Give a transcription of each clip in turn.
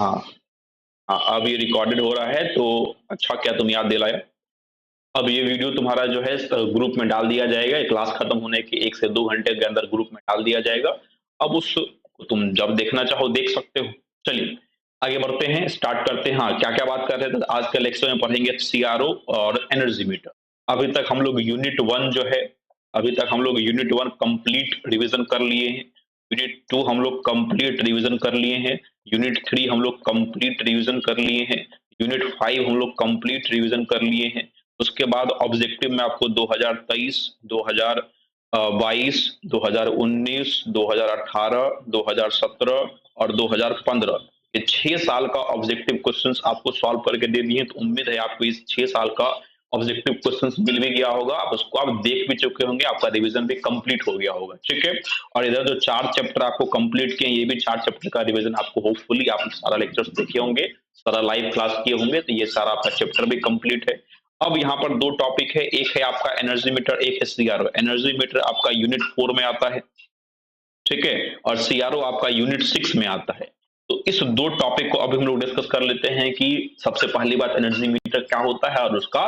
हाँ, हाँ, अब ये रिकॉर्डेड हो रहा है तो अच्छा किया तुम याद दिलाया। अब ये वीडियो तुम्हारा जो है ग्रुप में डाल दिया जाएगा, ये क्लास खत्म होने के 1 से 2 घंटे के अंदर ग्रुप में डाल दिया जाएगा। अब उस तुम जब देखना चाहो देख सकते हो। चलिए, आगे बढ़ते हैं, स्टार्ट करते हैं। हाँ, क्या-क्या बात कर रहे थे? आज के लेक्चर में पढ़ेंगे सीआरओ और एनर्जी मीटर। अभी तक हम लोग यूनिट 1 जो है, अभी तक हम लोग यूनिट 1 कंप्लीट रिवीजन कर लिए हैं। यूनिट 2 हम लोग कंप्लीट रिवीजन कर लिए हैं। यूनिट 3 हम लोग कंप्लीट रिवीजन कर लिए हैं। यूनिट 5 हम लोग कंप्लीट रिवीजन कर लिए हैं। उसके बाद ऑब्जेक्टिव में आपको 2023, 2022, 2019, 2018, 2017 और 2015 ये 6 साल का ऑब्जेक्टिव क्वेश्चंस आपको सॉल्व करके दे दिए। तो उम्मीद है आपको इस 6 साल का ऑब्जेक्टिव क्वेश्चंस मिल भी गया होगा, आप उसको आप देख भी चुके होंगे, आपका रिवीजन भी कंप्लीट हो गया होगा। ठीक है, और इधर जो 4 चैप्टर आपको कंप्लीट किए, ये भी 4 चैप्टर का रिवीजन आपको होपफुली आप सारा लेक्चर्स देखे होंगे, सारा लाइव क्लास किए होंगे, तो ये सारा आपका चैप्टर भी कंप्लीट है। अब यहाँ पर 2 टॉपिक है, एक है आपका एनर्जी मीटर, एक है सीआरओ। एनर्जी मीटर आपका यूनिट 4 में आता है, ठीक है, और सीआरओ आपका यूनिट 6 में आता है। तो इस 2 टॉपिक को अभी हम लोग डिस्कस कर लेते हैं कि सबसे पहली बात एनर्जी मीटर क्या होता है और उसका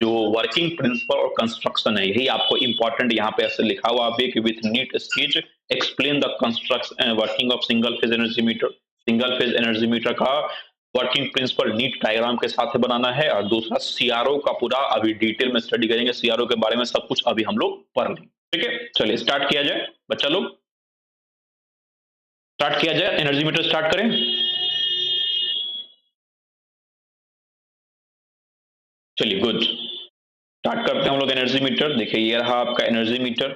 जो वर्किंग प्रिंसिपल और कंस्ट्रक्शन है, यही आपको इंपॉर्टेंट यहाँ पे ऐसे लिखा हुआ है कि with NEET sketch explain the construction working of single phase energy metre. Single phase energy metre का वर्किंग प्रिंसिपल नीट डायग्राम के साथ बनाना है, और दूसरा सीआरओ का पूरा अभी डिटेल में स्टडी करेंगे। सीआरओ के बारे में सब कुछ अभी हम लोग पढ़ लेंगे। ठीक है, चलिए स्टार्ट किया जाए बच्चा लोग, स्टार्ट किया जाए, एनर्जी मीटर स्टार्ट करें। चलिए गुड, स्टार्ट करते हैं हम लोग एनर्जी मीटर। देखिए ये रहा आपका एनर्जी मीटर।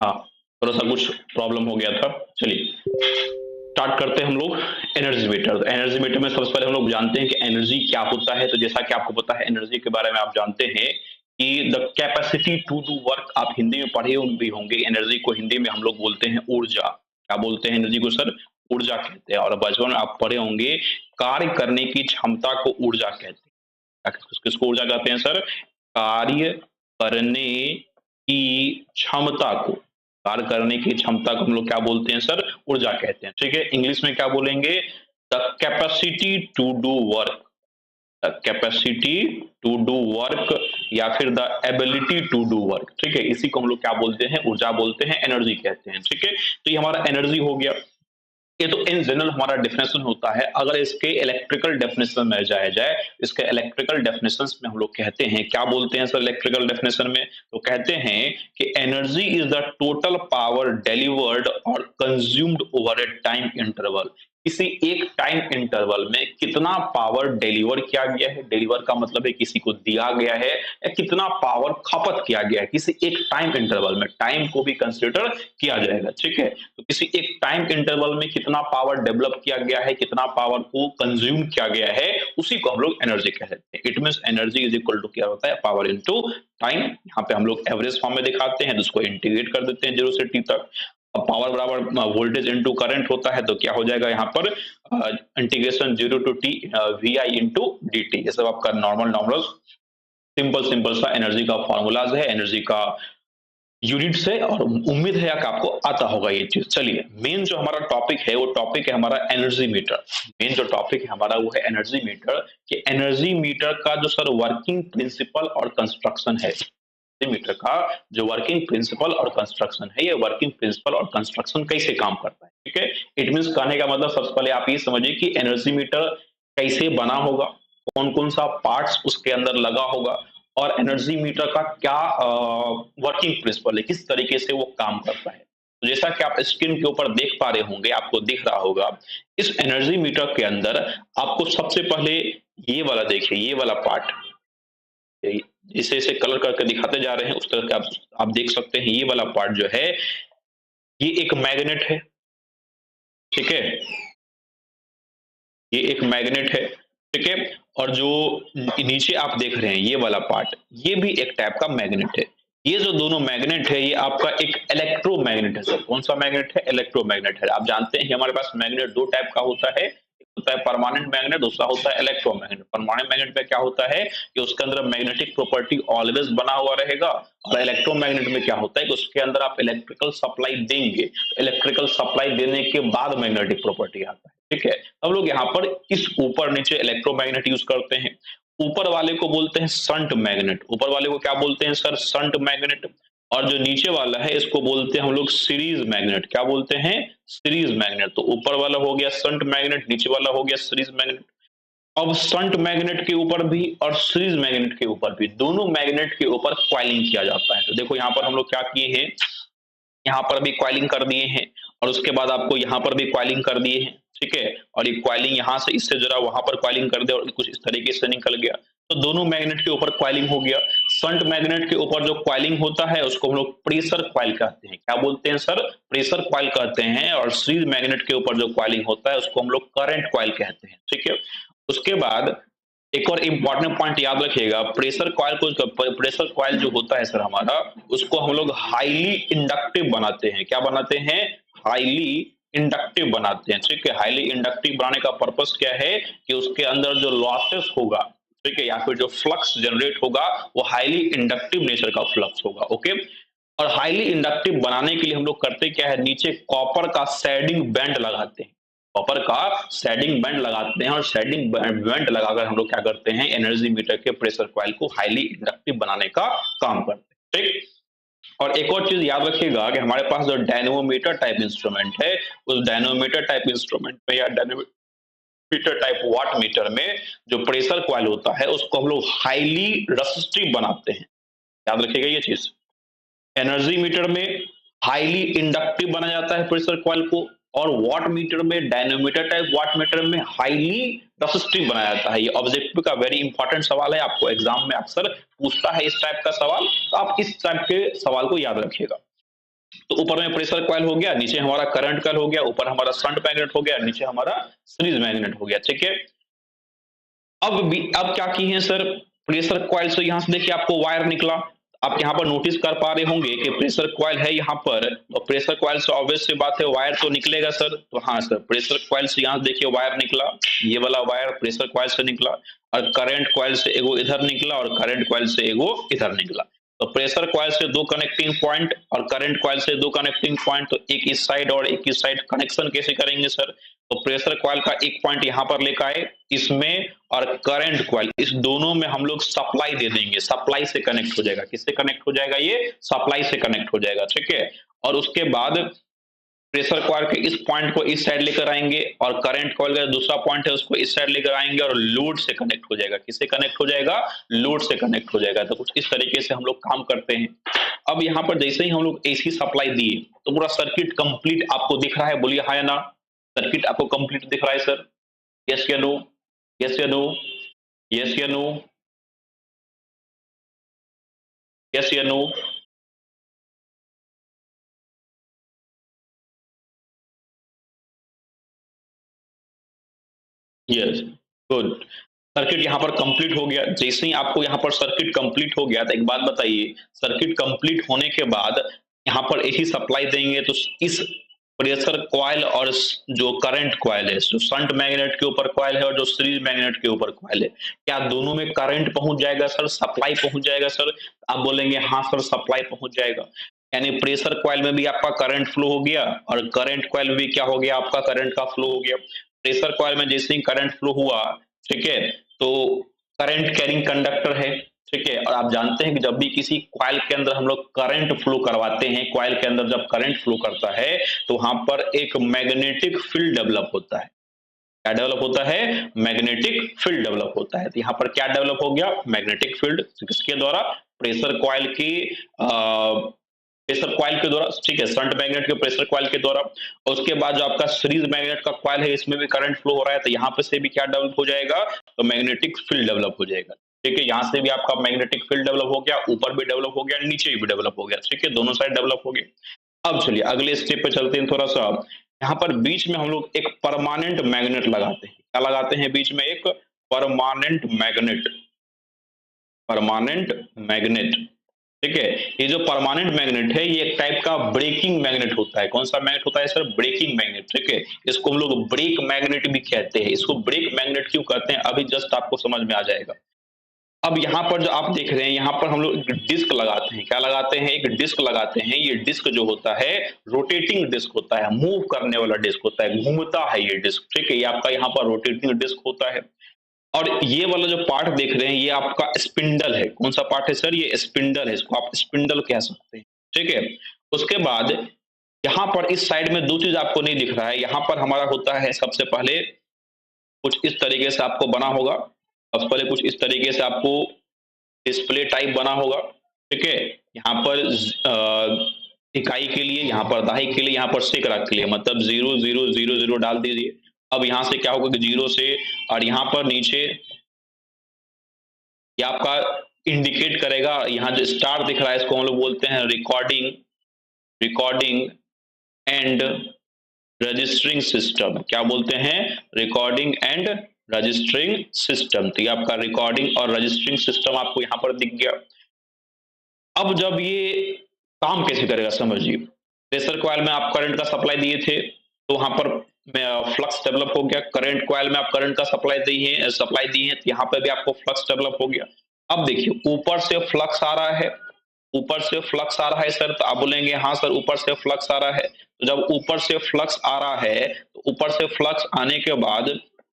हाँ, थोड़ा सा कुछ प्रॉब्लम हो गया था। चलिए स्टार्ट करते हैं हम लोग एनर्जी मीटर। एनर्जी मीटर में सबसे पहले हम लोग जानते हैं कि एनर्जी क्या होता है। तो जैसा कि आपको पता है एनर्जी के बारे में आप जानते हैं कि the capacity to do work, आप हिंदी में पढ़े भी होंगे। एनर्जी को हिंदी में हम लोग बोलते हैं ऊर्जा। क्या बोलते हैं एनर्जी को सर? ऊर्जा कहते हैं। और बचपन में आप पढ़े होंगे कार्य करने की क्षमता को ऊर्जा कहते हैं। किसको ऊर्जा कहते हैं सर? कार्य करने की क्षमता को, कार्य करने की क्षमता को हम लोग क्या बोलते हैं सर? ऊर्जा कहते हैं। ठीक है, इंग्लिश में क्या बोलेंगे? The capacity to do work, the capacity to do work, या फिर the ability to do work. ठीक है, इसी को हम लोग क्या बोलते हैं? ऊर्जा बोलते हैं, एनर्जी कहते हैं। ठीक है, तो ये हमारा एनर्जी हो गया। ये तो इन जनरल हमारा डेफिनेशन होता है। अगर इसके इलेक्ट्रिकल डेफिनेशन में जाया जाए, इसके इलेक्ट्रिकल डेफिनेशन में हम लोग कहते हैं, क्या बोलते हैं सर इलेक्ट्रिकल डेफिनेशन में? तो कहते हैं कि energy is the total power delivered और consumed over a time interval. किसी एक टाइम इंटरवल में कितना पावर डिलीवर किया गया है, डिलीवर का मतलब है किसी को दिया गया है, या कितना पावर खपत किया गया है किसी एक टाइम इंटरवल में। टाइम को भी कंसिडर किया जाएगा। ठीक है, तो किसी एक टाइम इंटरवल में कितना पावर डेवलप किया गया है, कितना पावर को कंज्यूम किया गया है, उसी को हम लोग एनर्जी कहते हैं। It means energy is equal to क्या होता है? Power into time. यहाँ पे हम लोग एवरेज फॉर्म में दिखाते हैं, जिसको इंटीग्रेट कर देते हैं 0 से t तक। पावर बराबर वोल्टेज इनटू करंट होता है, तो क्या हो जाएगा यहाँ पर? Integration 0 to t vi into dt। ये सब आपका नॉर्मल सिंपल सा एनर्जी का फॉर्मूलाज है, एनर्जी का यूनिट से, और उम्मीद है कि आपको आता होगा ये चीज। चलिए मेन जो हमारा टॉपिक है वो टॉपिक है हमारा एनर्जी मीटर। मेन जो टॉपिक है हमारा वो है एनर्जी मीटर। कि एनर्जी मीटर का जो सर वर्किंग प्रिंसिपल और कंस्ट्रक्शन है, मीटर का जो वर्किंग प्रिंसिपल और कंस्ट्रक्शन है, ये वर्किंग प्रिंसिपल और कंस्ट्रक्शन कैसे काम करता है। ठीक है, इट मींस कहने का मतलब सबसे पहले आप ये समझिए कि एनर्जी मीटर कैसे बना होगा, कौन कौन सा पार्ट्स उसके अंदर लगा होगा, और एनर्जी मीटर का क्या वर्किंग प्रिंसिपल है, किस तरीके से वो काम करता है। तो जैसा कि आप स्क्रीन के ऊपर देख पा रहे होंगे, आपको दिख रहा होगा इस एनर्जी मीटर के अंदर आपको सबसे पहले ये वाला देखिए, ये वाला पार्ट, इसे इसे कलर करके दिखाते जा रहे हैं उस तरह के आप देख सकते हैं। ये वाला पार्ट जो है ये एक मैग्नेट है। ठीक है, ये एक मैग्नेट है। ठीक है, और जो नीचे आप देख रहे हैं ये वाला पार्ट, ये भी एक टाइप का मैग्नेट है। ये जो दोनों मैग्नेट है ये आपका एक इलेक्ट्रोमैग्नेट है। सर कौन सा मैग्नेट है? इलेक्ट्रोमैग्नेट है। आप जानते हैं कि हमारे पास मैग्नेट दो टाइप का होता है, होता है परमानेंट मैग्नेट, दूसरा होता है इलेक्ट्रोमैग्नेट। परमानेंट मैग्नेट में क्या होता है कि उसके अंदर मैग्नेटिक प्रॉपर्टी ऑलवेज बना हुआ रहेगा, और इलेक्ट्रोमैग्नेट में क्या होता है कि उसके अंदर आप इलेक्ट्रिकल सप्लाई देंगे, इलेक्ट्रिकल सप्लाई देने के बाद मैग्नेटिक प्रॉपर्टी आता है। ठीक है, हम लोग यहाँ पर इस ऊपर नीचे इलेक्ट्रोमैग्नेट यूज करते हैं। ऊपर वाले को बोलते हैं शंट मैग्नेट, ऊपर वाले को क्या बोलते हैं सर? Shunt magnet. और जो नीचे वाला है इसको बोलते हैं हम लोग सीरीज मैग्नेट। क्या बोलते हैं? Series magnet. तो ऊपर वाला हो गया शंट मैग्नेट, नीचे वाला हो गया सीरीज मैग्नेट। अब शंट मैग्नेट के ऊपर भी और सीरीज मैग्नेट के ऊपर भी, दोनों मैग्नेट के ऊपर कॉइलिंग किया जाता है। तो देखो यहाँ पर हम लोग क्या किए हैं, यहाँ पर भी कॉइलिंग कर दिए हैं, और उसके बाद आपको यहाँ पर भी कॉइलिंग कर दिए हैं। ठीक है, और ये कॉइलिंग यहाँ से इससे जुड़ा वहां पर कॉइलिंग कर दे और कुछ इस तरीके से निकल गया, तो दोनों मैग्नेट के ऊपर कॉइलिंग हो गया। शंट मैग्नेट के ऊपर जो कॉइलिंग होता है उसको हम लोग प्रेशर कॉइल कहते हैं। क्या बोलते हैं सर? प्रेशर कॉइल कहते हैं। और सीरीज मैग्नेट के ऊपर जो कॉइलिंग होता है उसको हम लोग करंट कॉइल कहते हैं। ठीक है, उसके बाद एक और इम्पोर्टेंट पॉइंट याद रखिएगा, प्रेशर कॉइल को, प्रेशर कॉइल जो होता है सर हमारा, उसको हम लोग हाईली इंडक्टिव बनाते हैं। क्या बनाते हैं? हाईली इंडक्टिव बनाते हैं। ठीक है, हाईली इंडक्टिव बनाने का पर्पस क्या है कि उसके अंदर जो लॉसेस होगा, ठीक है, या फिर जो फ्लक्स जनरेट होगा वो हाईली इंडक्टिव नेचर का फ्लक्स होगा। ओके, और हाईली इंडक्टिव बनाने के लिए हम लोग करते क्या है, नीचे कॉपर का शेडिंग बैंड लगाते हैं। कॉपर का शेडिंग बैंड लगाते हैं, और शेडिंग बैंड लगाकर हम लोग क्या करते हैं, एनर्जी मीटर के प्रेशर कॉइल को हाईली इंडक्टिव बनाने का काम करते हैं। ठीक, और एक और चीज याद रखिएगा कि हमारे पास जो डायनोमीटर टाइप इंस्ट्रूमेंट है, उस डायनोमीटर टाइप इंस्ट्रूमेंट में या डायनोमीटर टाइप वाट मीटर में जो प्रेशर कॉइल होता है उसको हम लोग हाईली रेसिस्टिव बनाते हैं। याद रखिएगा ये चीज, एनर्जी मीटर में हाईली इंडक्टिव बनाया जाता है प्रेशर कॉइल को, और वाट मीटर में, डायनोमीटर टाइप वाट मीटर में हाईली रेसिस्टिव बनाया जाता है। ये ऑब्जेक्टिव का वेरी इंपॉर्टेंट सवाल है, आपको एग्जाम में अक्सर पूछता है इस टाइप का सवाल, तो आप इस टाइप के सवाल को याद रखिएगा। तो ऊपर में प्रेशर कॉइल हो गया, नीचे हमारा करंट कॉइल हो गया, ऊपर हमारा शंट मैग्नेट हो गया, नीचे हमारा सीरीज मैग्नेट हो गया। ठीक है, अब क्या की है सर, प्रेशर कॉइल से यहां से देखिए आपको वायर निकला। आप यहाँ पर नोटिस कर पा रहे होंगे कि प्रेशर कॉइल है यहाँ पर, और प्रेशर कॉइल से ऑब्वियस सी बात है वायर तो निकलेगा सर। तो हाँ सर, प्रेशर कॉइल से यहाँ देखिए वायर निकला, ये वाला वायर प्रेशर कॉइल से निकला, और करंट कॉइल से एगो इधर निकला, और करंट कॉइल से एगो इधर निकला। तो प्रेशर कॉइल से दो कनेक्टिंग पॉइंट और करंट कॉइल से दो कनेक्टिंग पॉइंट, तो एक इस साइड और एक इस साइड कनेक्शन कैसे करेंगे सर? तो प्रेशर कॉइल का एक पॉइंट यहाँ पर लेकर आए इसमें, और करंट कॉइल, इस दोनों में हम लोग सप्लाई दे देंगे, सप्लाई से कनेक्ट हो जाएगा। किससे कनेक्ट हो जाएगा? ये सप्लाई से कनेक्ट हो जाएगा। ठीक है, और उसके बाद प्रेशर कॉइल के इस पॉइंट को इस साइड लेकर आएंगे, और करंट कॉइल का दूसरा पॉइंट है उसको इस साइड लेकर आएंगे, और लोड से कनेक्ट हो जाएगा। किससे कनेक्ट हो जाएगा? लोड से कनेक्ट हो जाएगा। तो कुछ इस तरीके से हम लोग काम करते हैं। अब यहाँ पर जैसे ही हम लोग एसी सप्लाई दिए तो पूरा सर्किट कंप्लीट आपको दिख रहा है, बोलिए हाँ या ना? सर्किट आपको कंप्लीट दिख रहा है सर? यस या नो? यस या नो? यस या नो? यस या नो? Yes, good. सर्किट यहाँ पर कंप्लीट हो गया। जैसे ही आपको यहाँ पर सर्किट कंप्लीट हो गया, तो एक बात बताइए, सर्किट कंप्लीट होने के बाद यहाँ पर एसी सप्लाई देंगे तो इस प्रेशर कॉइल और जो करंट कॉइल है, जो शंट मैग्नेट के ऊपर कॉइल है और जो सीरीज मैग्नेट के ऊपर कॉइल है, क्या दोनों में करंट पहुंच जाएगा सर? सप्लाई पहुंच जाएगा सर? आप बोलेंगे हाँ सर, सप्लाई पहुंच जाएगा। यानी प्रेशर कॉइल में भी आपका करंट फ्लो हो गया, और करंट कॉइल में भी क्या हो गया, आपका करंट का फ्लो हो गया। प्रेशर कॉइल में जैसे ही करंट फ्लो हुआ, ठीक है, तो करंट कैरिंग कंडक्टर है। ठीक है, और आप जानते हैं कि जब भी किसी कॉइल के अंदर हम लोग करंट फ्लो करवाते हैं, कॉइल के अंदर जब करंट फ्लो करता है तो वहां पर एक मैग्नेटिक फील्ड डेवलप होता है। क्या डेवलप होता है? मैग्नेटिक फील्ड डेवलप होता है। तो यहाँ पर क्या डेवलप हो गया? Magnetic field. किसके द्वारा? प्रेशर कॉइल की प्रेशर कॉइल के द्वारा। ठीक है, शंट मैग्नेट के प्रेशर कॉइल के द्वारा। और उसके बाद जो आपका सीरीज मैग्नेट का कॉइल है, इसमें भी करंट फ्लो हो रहा है, तो यहाँ पे से भी क्या डेवलप हो जाएगा? तो मैग्नेटिक फील्ड डेवलप हो जाएगा। ठीक है, यहाँ से भी आपका मैग्नेटिक फील्ड डेवलप हो गया, ऊपर भी डेवलप हो गया, नीचे भी डेवलप हो गया। ठीक है, दोनों साइड डेवलप हो गया। अब चलिए अगले स्टेप पे चलते हैं थोड़ा सा। यहाँ पर बीच में हम लोग एक परमानेंट मैग्नेट लगाते हैं। क्या लगाते हैं बीच में? एक परमानेंट मैग्नेट। Permanent magnet. ठीक है। ये जो परमानेंट मैग्नेट है ये एक टाइप का ब्रेकिंग मैग्नेट होता है। कौन सा मैग्नेट होता है सर? Breaking magnet. ठीक है, इसको हम लोग ब्रेक मैग्नेट भी कहते हैं। इसको ब्रेक मैग्नेट क्यों कहते हैं अभी जस्ट आपको समझ में आ जाएगा। अब यहाँ पर जो आप देख रहे हैं, यहाँ पर हम लोग डिस्क लगाते हैं। क्या लगाते हैं? एक डिस्क लगाते हैं। ये डिस्क जो होता है रोटेटिंग डिस्क होता है, मूव करने वाला डिस्क होता है, घूमता है ये डिस्क। ठीक है, ये आपका यहाँ पर रोटेटिंग डिस्क होता है। और ये वाला जो पार्ट देख रहे हैं ये आपका स्पिंडल है। कौन सा पार्ट है सर? ये स्पिंडल है। इसको आप स्पिंडल कह सकते हैं। ठीक है, उसके बाद यहाँ पर इस साइड में दो चीज आपको नहीं दिख रहा है। यहाँ पर हमारा होता है सबसे पहले कुछ इस तरीके से आपको बना होगा। सबसे पहले कुछ इस तरीके से आपको डिस्प्ले टाइप बना होगा। ठीक है, यहाँ पर इकाई के लिए, यहाँ पर दहाई के लिए, यहाँ पर सैकड़ा के लिए, मतलब 0 0 0 0 डाल दीजिए। अब यहाँ से क्या होगा कि 0 से, और यहाँ पर नीचे ये आपका इंडिकेट करेगा। यहाँ जो स्टार दिख रहा है इसको हम लोग बोलते हैं recording recording and registering system. क्या बोलते हैं? Recording and registering system. तो ये आपका रिकॉर्डिंग और रजिस्टरिंग सिस्टम आपको यहाँ पर दिख गया। अब जब ये काम कैसे करेगा समझिए। प्रेशर कॉइल में आप करंट का सप्लाई दिए थे तो वहां पर फ्लक्स डेवलप हो गया। करंट कॉइल में आप करंट का सप्लाई दिए हैं तो यहाँ पे भी आपको फ्लक्स डेवलप हो गया। अब देखिए ऊपर से फ्लक्स आ रहा है, ऊपर से फ्लक्स आ रहा है सर, तो आप बोलेंगे हाँ सर ऊपर से फ्लक्स आ रहा है। तो जब ऊपर से फ्लक्स आ रहा है तो ऊपर से फ्लक्स आने के बाद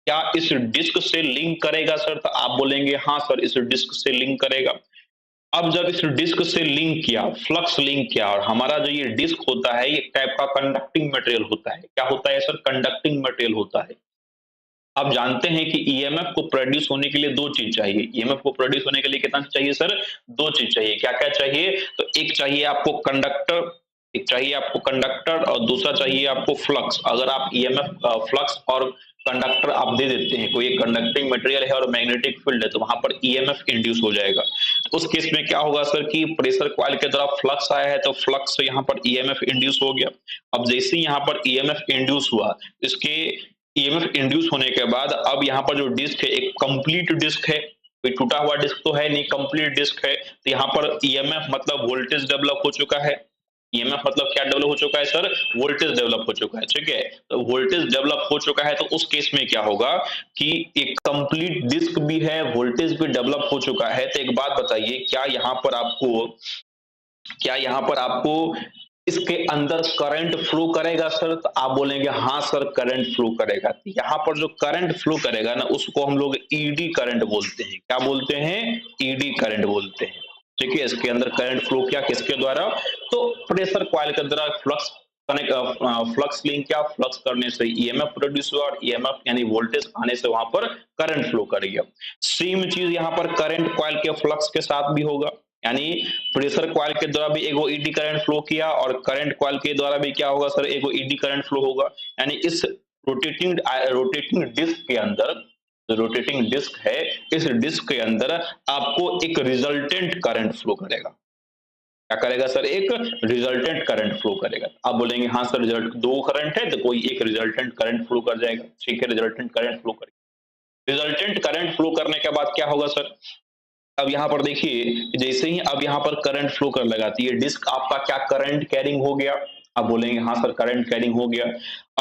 क्या इस डिस्क से लिंक करेगा सर? तो आप बोलेंगे हाँ सर इस डिस्क से लिंक करेगा। अब जब इस डिस्क से लिंक किया, फ्लक्स लिंक किया, और हमारा जो ये डिस्क होता है ये टाइप का कंडक्टिंग मटेरियल होता है। क्या होता है सर? कंडक्टिंग मटेरियल होता है। आप जानते हैं कि ईएमएफ को प्रोड्यूस होने के लिए दो चीज चाहिए। ईएमएफ को प्रोड्यूस होने के लिए कितना चाहिए सर? दो चीज चाहिए। क्या क्या चाहिए? तो एक चाहिए आपको कंडक्टर, एक चाहिए आपको कंडक्टर और दूसरा चाहिए आपको फ्लक्स। अगर आप ईएमएफ फ्लक्स और कंडक्टर आप दे देते हैं, कोई एक कंडक्टिंग मटेरियल है और मैग्नेटिक फील्ड है, तो वहां पर ईएमएफ इंड्यूस हो जाएगा। उस केस में क्या होगा सर कि प्रेशर कॉइल के तरफ फ्लक्स आया है तो फ्लक्स से यहाँ पर ईएमएफ इंड्यूस हो गया। अब जैसे ही यहाँ पर ईएमएफ इंड्यूस हुआ, इसके ईएमएफ इंड्यूस होने के बाद अब यहाँ पर जो डिस्क है एक कंप्लीट डिस्क है, कोई टूटा हुआ डिस्क तो है नहीं, कंप्लीट डिस्क है। तो यहाँ पर ईएमएफ मतलब वोल्टेज डेवलप हो चुका है। ईएमएफ मतलब क्या डेवलप हो चुका है सर? वोल्टेज डेवलप हो चुका है। ठीक है, तो वोल्टेज डेवलप हो चुका है तो उस केस में क्या होगा कि एक कंप्लीट डिस्क भी है, वोल्टेज भी डेवलप हो चुका है। तो एक बात बताइए, क्या यहाँ पर आपको इसके अंदर करंट फ्लो करेगा सर? तो आप बोलेंगे हाँ सर करंट फ्लो करेगा। यहाँ पर जो करंट फ्लो करेगा ना उसको हम लोग ईडी करंट बोलते हैं। क्या बोलते हैं? ईडी करंट बोलते हैं। ठीक है, इसके अंदर करंट फ्लो किया किसके द्वारा? तो प्रेशर कॉइल के द्वारा फ्लक्स कनेक्ट, फ्लक्स लिंक किया, फ्लक्स करने से ईएमएफ प्रोड्यूस हुआ और ईएमएफ यानी वोल्टेज आने से वहां पर करंट फ्लो कर गया। सेम चीज यहाँ पर करंट कॉइल के फ्लक्स के साथ भी होगा। यानी प्रेशर कॉइल के द्वारा भी एगो ईडी करंट फ्लो किया और करंट कॉइल के द्वारा भी क्या होगा सर? एगो ईडी करंट फ्लो होगा। यानी इस रोटेटिंग डिस्क के अंदर, जो रोटेटिंग डिस्क है इस डिस्क के अंदर आपको एक रिजल्टेंट करंट फ्लो करेगा। क्या करेगा सर? एक रिजल्टेंट करंट फ्लो करेगा। आप बोलेंगे हाँ सर रिजल्ट दो करंट है तो कोई एक रिजल्टेंट करंट फ्लो कर जाएगा। ठीक है, रिजल्टेंट करंट फ्लो करेगा। रिजल्टेंट करंट फ्लो करने के बाद क्या होगा सर? अब यहाँ पर देखिए जैसे ही अब यहाँ पर करंट फ्लो कर लगाती है डिस्क, आपका क्या करंट कैरिंग हो गया? आप बोलेंगे हाँ सर करंट कैरिंग हो गया।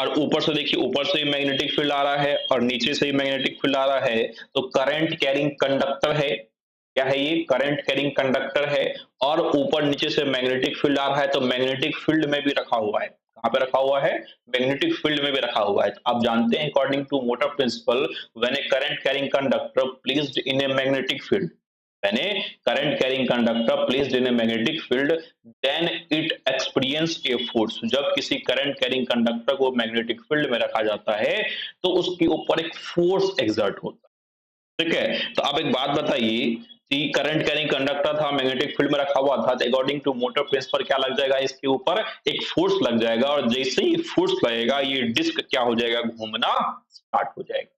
और ऊपर से देखिए, ऊपर से मैग्नेटिक फील्ड आ रहा है और नीचे से मैग्नेटिक फील्ड आ रहा है, तो करंट कैरिंग कंडक्टर है। क्या है ये? करंट कैरिंग कंडक्टर है। और ऊपर नीचे से मैग्नेटिक फील्ड आ रहा है तो मैग्नेटिक फील्ड में भी रखा हुआ है। कहाँ पे रखा हुआ है? मैग्नेटिक फील्ड में भी रखा हुआ है। आप जानते हैं according to motor principle, when a current carrying conductor placed in a magnetic field, when a current carrying conductor placed in a magnetic field, then it experience a force। जब किसी करंट कैरिंग कंडक्टर को magnetic field में रखा जाता है तो उसके ऊपर एक फोर्स एक्सर्ट होता है। ठीक है, तो आप एक बात बताइए कि करंट कैरिंग कंडक्टर था, मैग्नेटिक फील्ड में रखा हुआ था, तो अकॉर्डिंग टू मोटर प्रिंसिपल क्या लग जाएगा? इसके ऊपर एक फोर्स लग जाएगा और जैसे ही फोर्स लगेगा ये डिस्क क्या हो जाएगा? घूमना स्टार्ट हो जाएगा।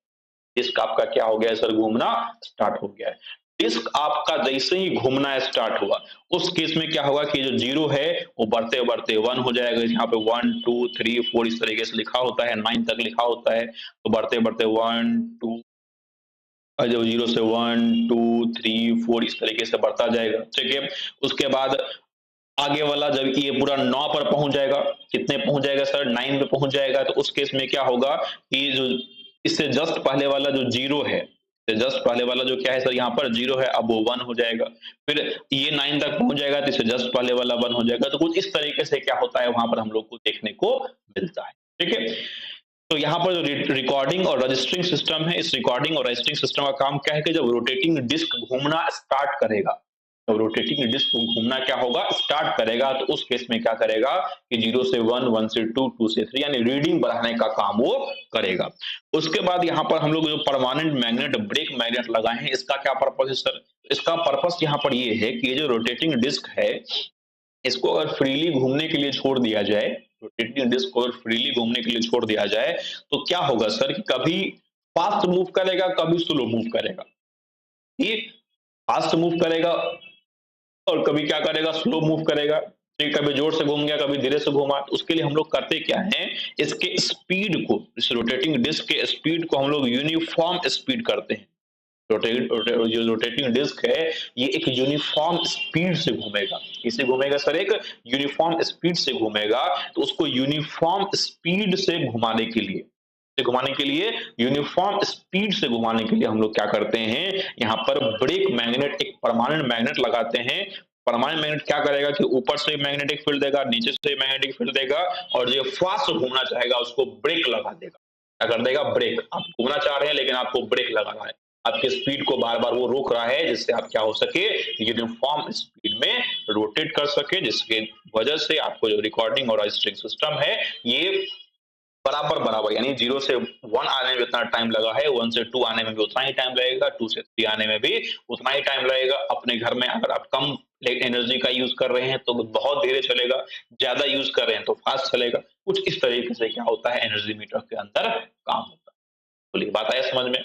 डिस्क आपका क्या हो गया सर? घूमना स्टार्ट हो गया है। डिस्क आपका जैसे ही घूमना स्टार्ट हुआ उस केस में क्या होगा कि जो जीरो है वो बढ़ते बढ़ते 1 हो जाएगा। यहाँ पे 1 2 3 4 इस तरीके से लिखा होता है, 9 तक लिखा होता है। तो बढ़ते बढ़ते 1 2 और जो 0 से 1, 2, 3, 4 इस तरीके से बढ़ता जाएगा, ठीक है? उसके बाद आगे वाला जब ये पूरा 9 पर पहुँच जाएगा, कितने पहुँच जाएगा सर? 9 पे पहुँच जाएगा, तो उस केस में क्या होगा कि जो इससे जस्ट पहले वाला जो 0 है, इससे जस्ट पहले वाला जो क्या है सर यहाँ पर 0 है, अब वो 1 हो जाएगा। फिर ये 9 तक पहुँच जाएगा, तो इससे जस्ट पहले वाला 1 हो जाएगा। तो कुछ इस तरीके से क्या होता है वहाँ पर हम लोग को देखने को मिलता है, ठीक है? तो यहाँ पर जो रिकॉर्डिंग और रजिस्टरिंग सिस्टम है, इस रिकॉर्डिंग और रजिस्टरिंग सिस्टम का काम क्या है कि जब रोटेटिंग डिस्क घूमना स्टार्ट करेगा, तो रोटेटिंग डिस्क घूमना क्या होगा स्टार्ट करेगा, तो उस केस में क्या करेगा कि 0 से 1, 1 से 2, 2 से 3 यानी रीडिंग बढ़ाने का काम वो करेगा। उसके बाद यहाँ पर हम लोग जो परमानेंट मैग्नेट, ब्रेक मैग्नेट लगाए हैं, इसका क्या पर्पस है सर? इसका पर्पस यहाँ पर ये है कि ये जो रोटेटिंग डिस्क है, इसको अगर फ्रीली घूमने के लिए छोड़ दिया जाए, रोटेटिंग डिस्क को अगर फ्रीली घूमने के लिए छोड़ दिया जाए, तो क्या होगा सर कि कभी फास्ट मूव करेगा, कभी स्लो मूव करेगा। ये फास्ट मूव करेगा और कभी क्या करेगा स्लो मूव करेगा, ठीक, कभी जोर से घूम गया, कभी धीरे से घूमा। तो उसके लिए हम लोग करते क्या हैं, इसके स्पीड को, इस रोटेटिंग डिस्क के स्पीड को हम लोग यूनिफॉर्म स्पीड करते हैं। जो रोटेटिंग डिस्क है, ये एक यूनिफॉर्म स्पीड से घूमेगा। किससे घूमेगा सर? एक यूनिफॉर्म स्पीड से घूमेगा। तो उसको यूनिफॉर्म स्पीड से घुमाने के लिए, यूनिफॉर्म स्पीड से घुमाने के लिए हम लोग क्या करते हैं, यहाँ पर ब्रेक मैग्नेट, एक परमानेंट मैग्नेट लगाते हैं। परमानेंट मैग्नेट क्या करेगा कि ऊपर से मैग्नेटिक फील्ड देगा, नीचे से मैग्नेटिक फील्ड देगा, और जो फास्ट घूमना चाहेगा उसको ब्रेक लगा देगा। क्या कर देगा? ब्रेक। आप घूमना चाह रहे हैं लेकिन आपको ब्रेक लगाना है, आपके स्पीड को बार बार वो रोक रहा है, जिससे आप क्या हो सके, यूनिफॉर्म स्पीड में रोटेट कर सके, जिसके वजह से आपको जो रिकॉर्डिंग और रजिस्टरिंग सिस्टम है, ये बराबर बराबर यानी 0 से 1 आने में जितना टाइम लगा है, 1 से 2 आने में भी उतना ही टाइम लगेगा, 2 से 3 आने में भी उतना ही टाइम लगेगा। अपने घर में अगर आप कम एनर्जी का यूज कर रहे हैं तो बहुत धीरे चलेगा, ज्यादा यूज कर रहे हैं तो फास्ट चलेगा। कुछ इस तरीके से क्या होता है, एनर्जी मीटर के अंदर काम होता है। बोलिए, बात आया समझ में?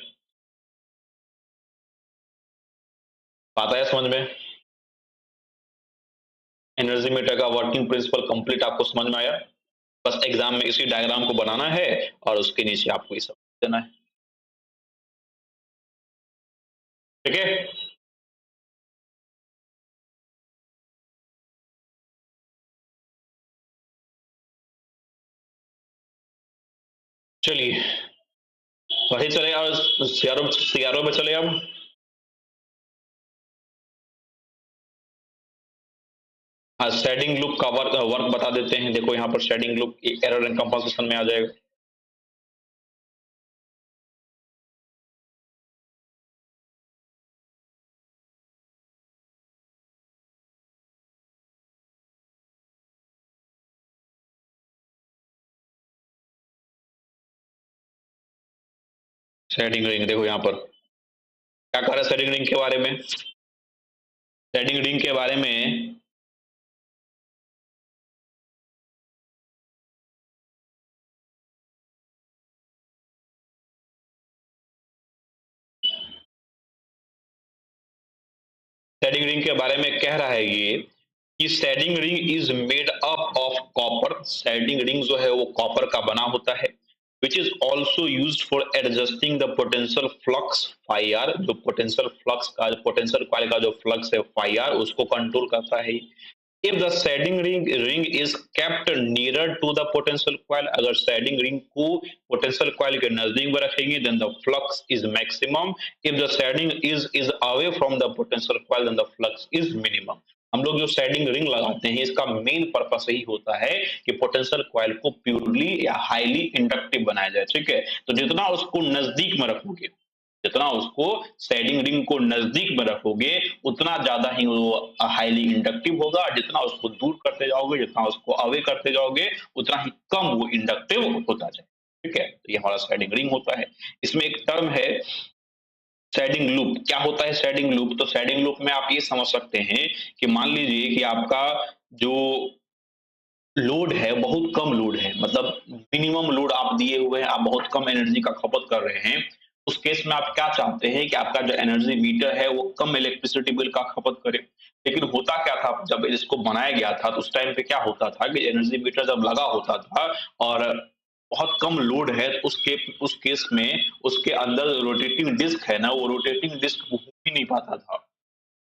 बात आया समझ में? एनर्जी मीटर का वर्किंग प्रिंसिपल कंप्लीट आपको समझ में आया? बस एग्जाम में इसी डायग्राम को बनाना है और उसके नीचे आपको ये सब देना है, ठीक है? चलिए वही चले और सीआरओ में चले अब। हाँ, शेडिंग लूप का वर्क बता देते हैं। देखो यहाँ पर shading loop error and compensation में आ जाएगा। शेडिंग रिंग देखो यहाँ पर क्या कर रहा है, शेडिंग रिंग के बारे में, शेडिंग रिंग के बारे में शेडिंग रिंग के बारे में कह रहा है ये कि shading ring is made up of copper. Shading ring जो है वो कॉपर का बना होता है, which is also use for adjusting the potential flux phi R. जो पोटेंशियल फ्लक्स का, पोटेंशियल कॉइल का जो फ्लक्स है फाई आर, उसको कंट्रोल करता है। If the shading ring is kept nearer to the potential coil, अगर shading ring को potential coil के नजदीक में रखेंगे then the flux is maximum. If the shading is away from the potential coil then the flux is minimum. हम लोग जो shading ring लगाते हैं इसका मेन पर्पस यही होता है कि पोटेंशियल कॉइल को प्योरली या हाईली इंडक्टिव बनाया जाए, ठीक है? तो जितना उसको नजदीक में रखोगे, जितना उसको शेडिंग रिंग को नजदीक में रखोगे, उतना ज्यादा ही वो हाईली इंडक्टिव होगा, और जितना उसको दूर करते जाओगे, जितना उसको अवे करते जाओगे, उतना ही कम वो इंडक्टिव होता जाए, ठीक है? तो ये हमारा शेडिंग रिंग होता है। इसमें एक टर्म है शेडिंग लूप। क्या होता है शेडिंग लूप? तो शेडिंग लूप में आप ये समझ सकते हैं कि मान लीजिए कि आपका जो लोड है बहुत कम लोड है, मतलब मिनिमम लोड आप दिए हुए हैं, आप बहुत कम एनर्जी का खपत कर रहे हैं। उस केस में आप क्या चाहते हैं कि आपका जो एनर्जी मीटर है वो कम इलेक्ट्रिसिटी बिल का खपत करे। लेकिन होता क्या था जब इसको बनाया गया था, तो उस टाइम पे क्या होता था कि एनर्जी मीटर जब लगा होता था और बहुत कम लोड है तो उस केस में उसके अंदर रोटेटिंग डिस्क है ना, वो रोटेटिंग डिस्क घूम ही नहीं पाता था।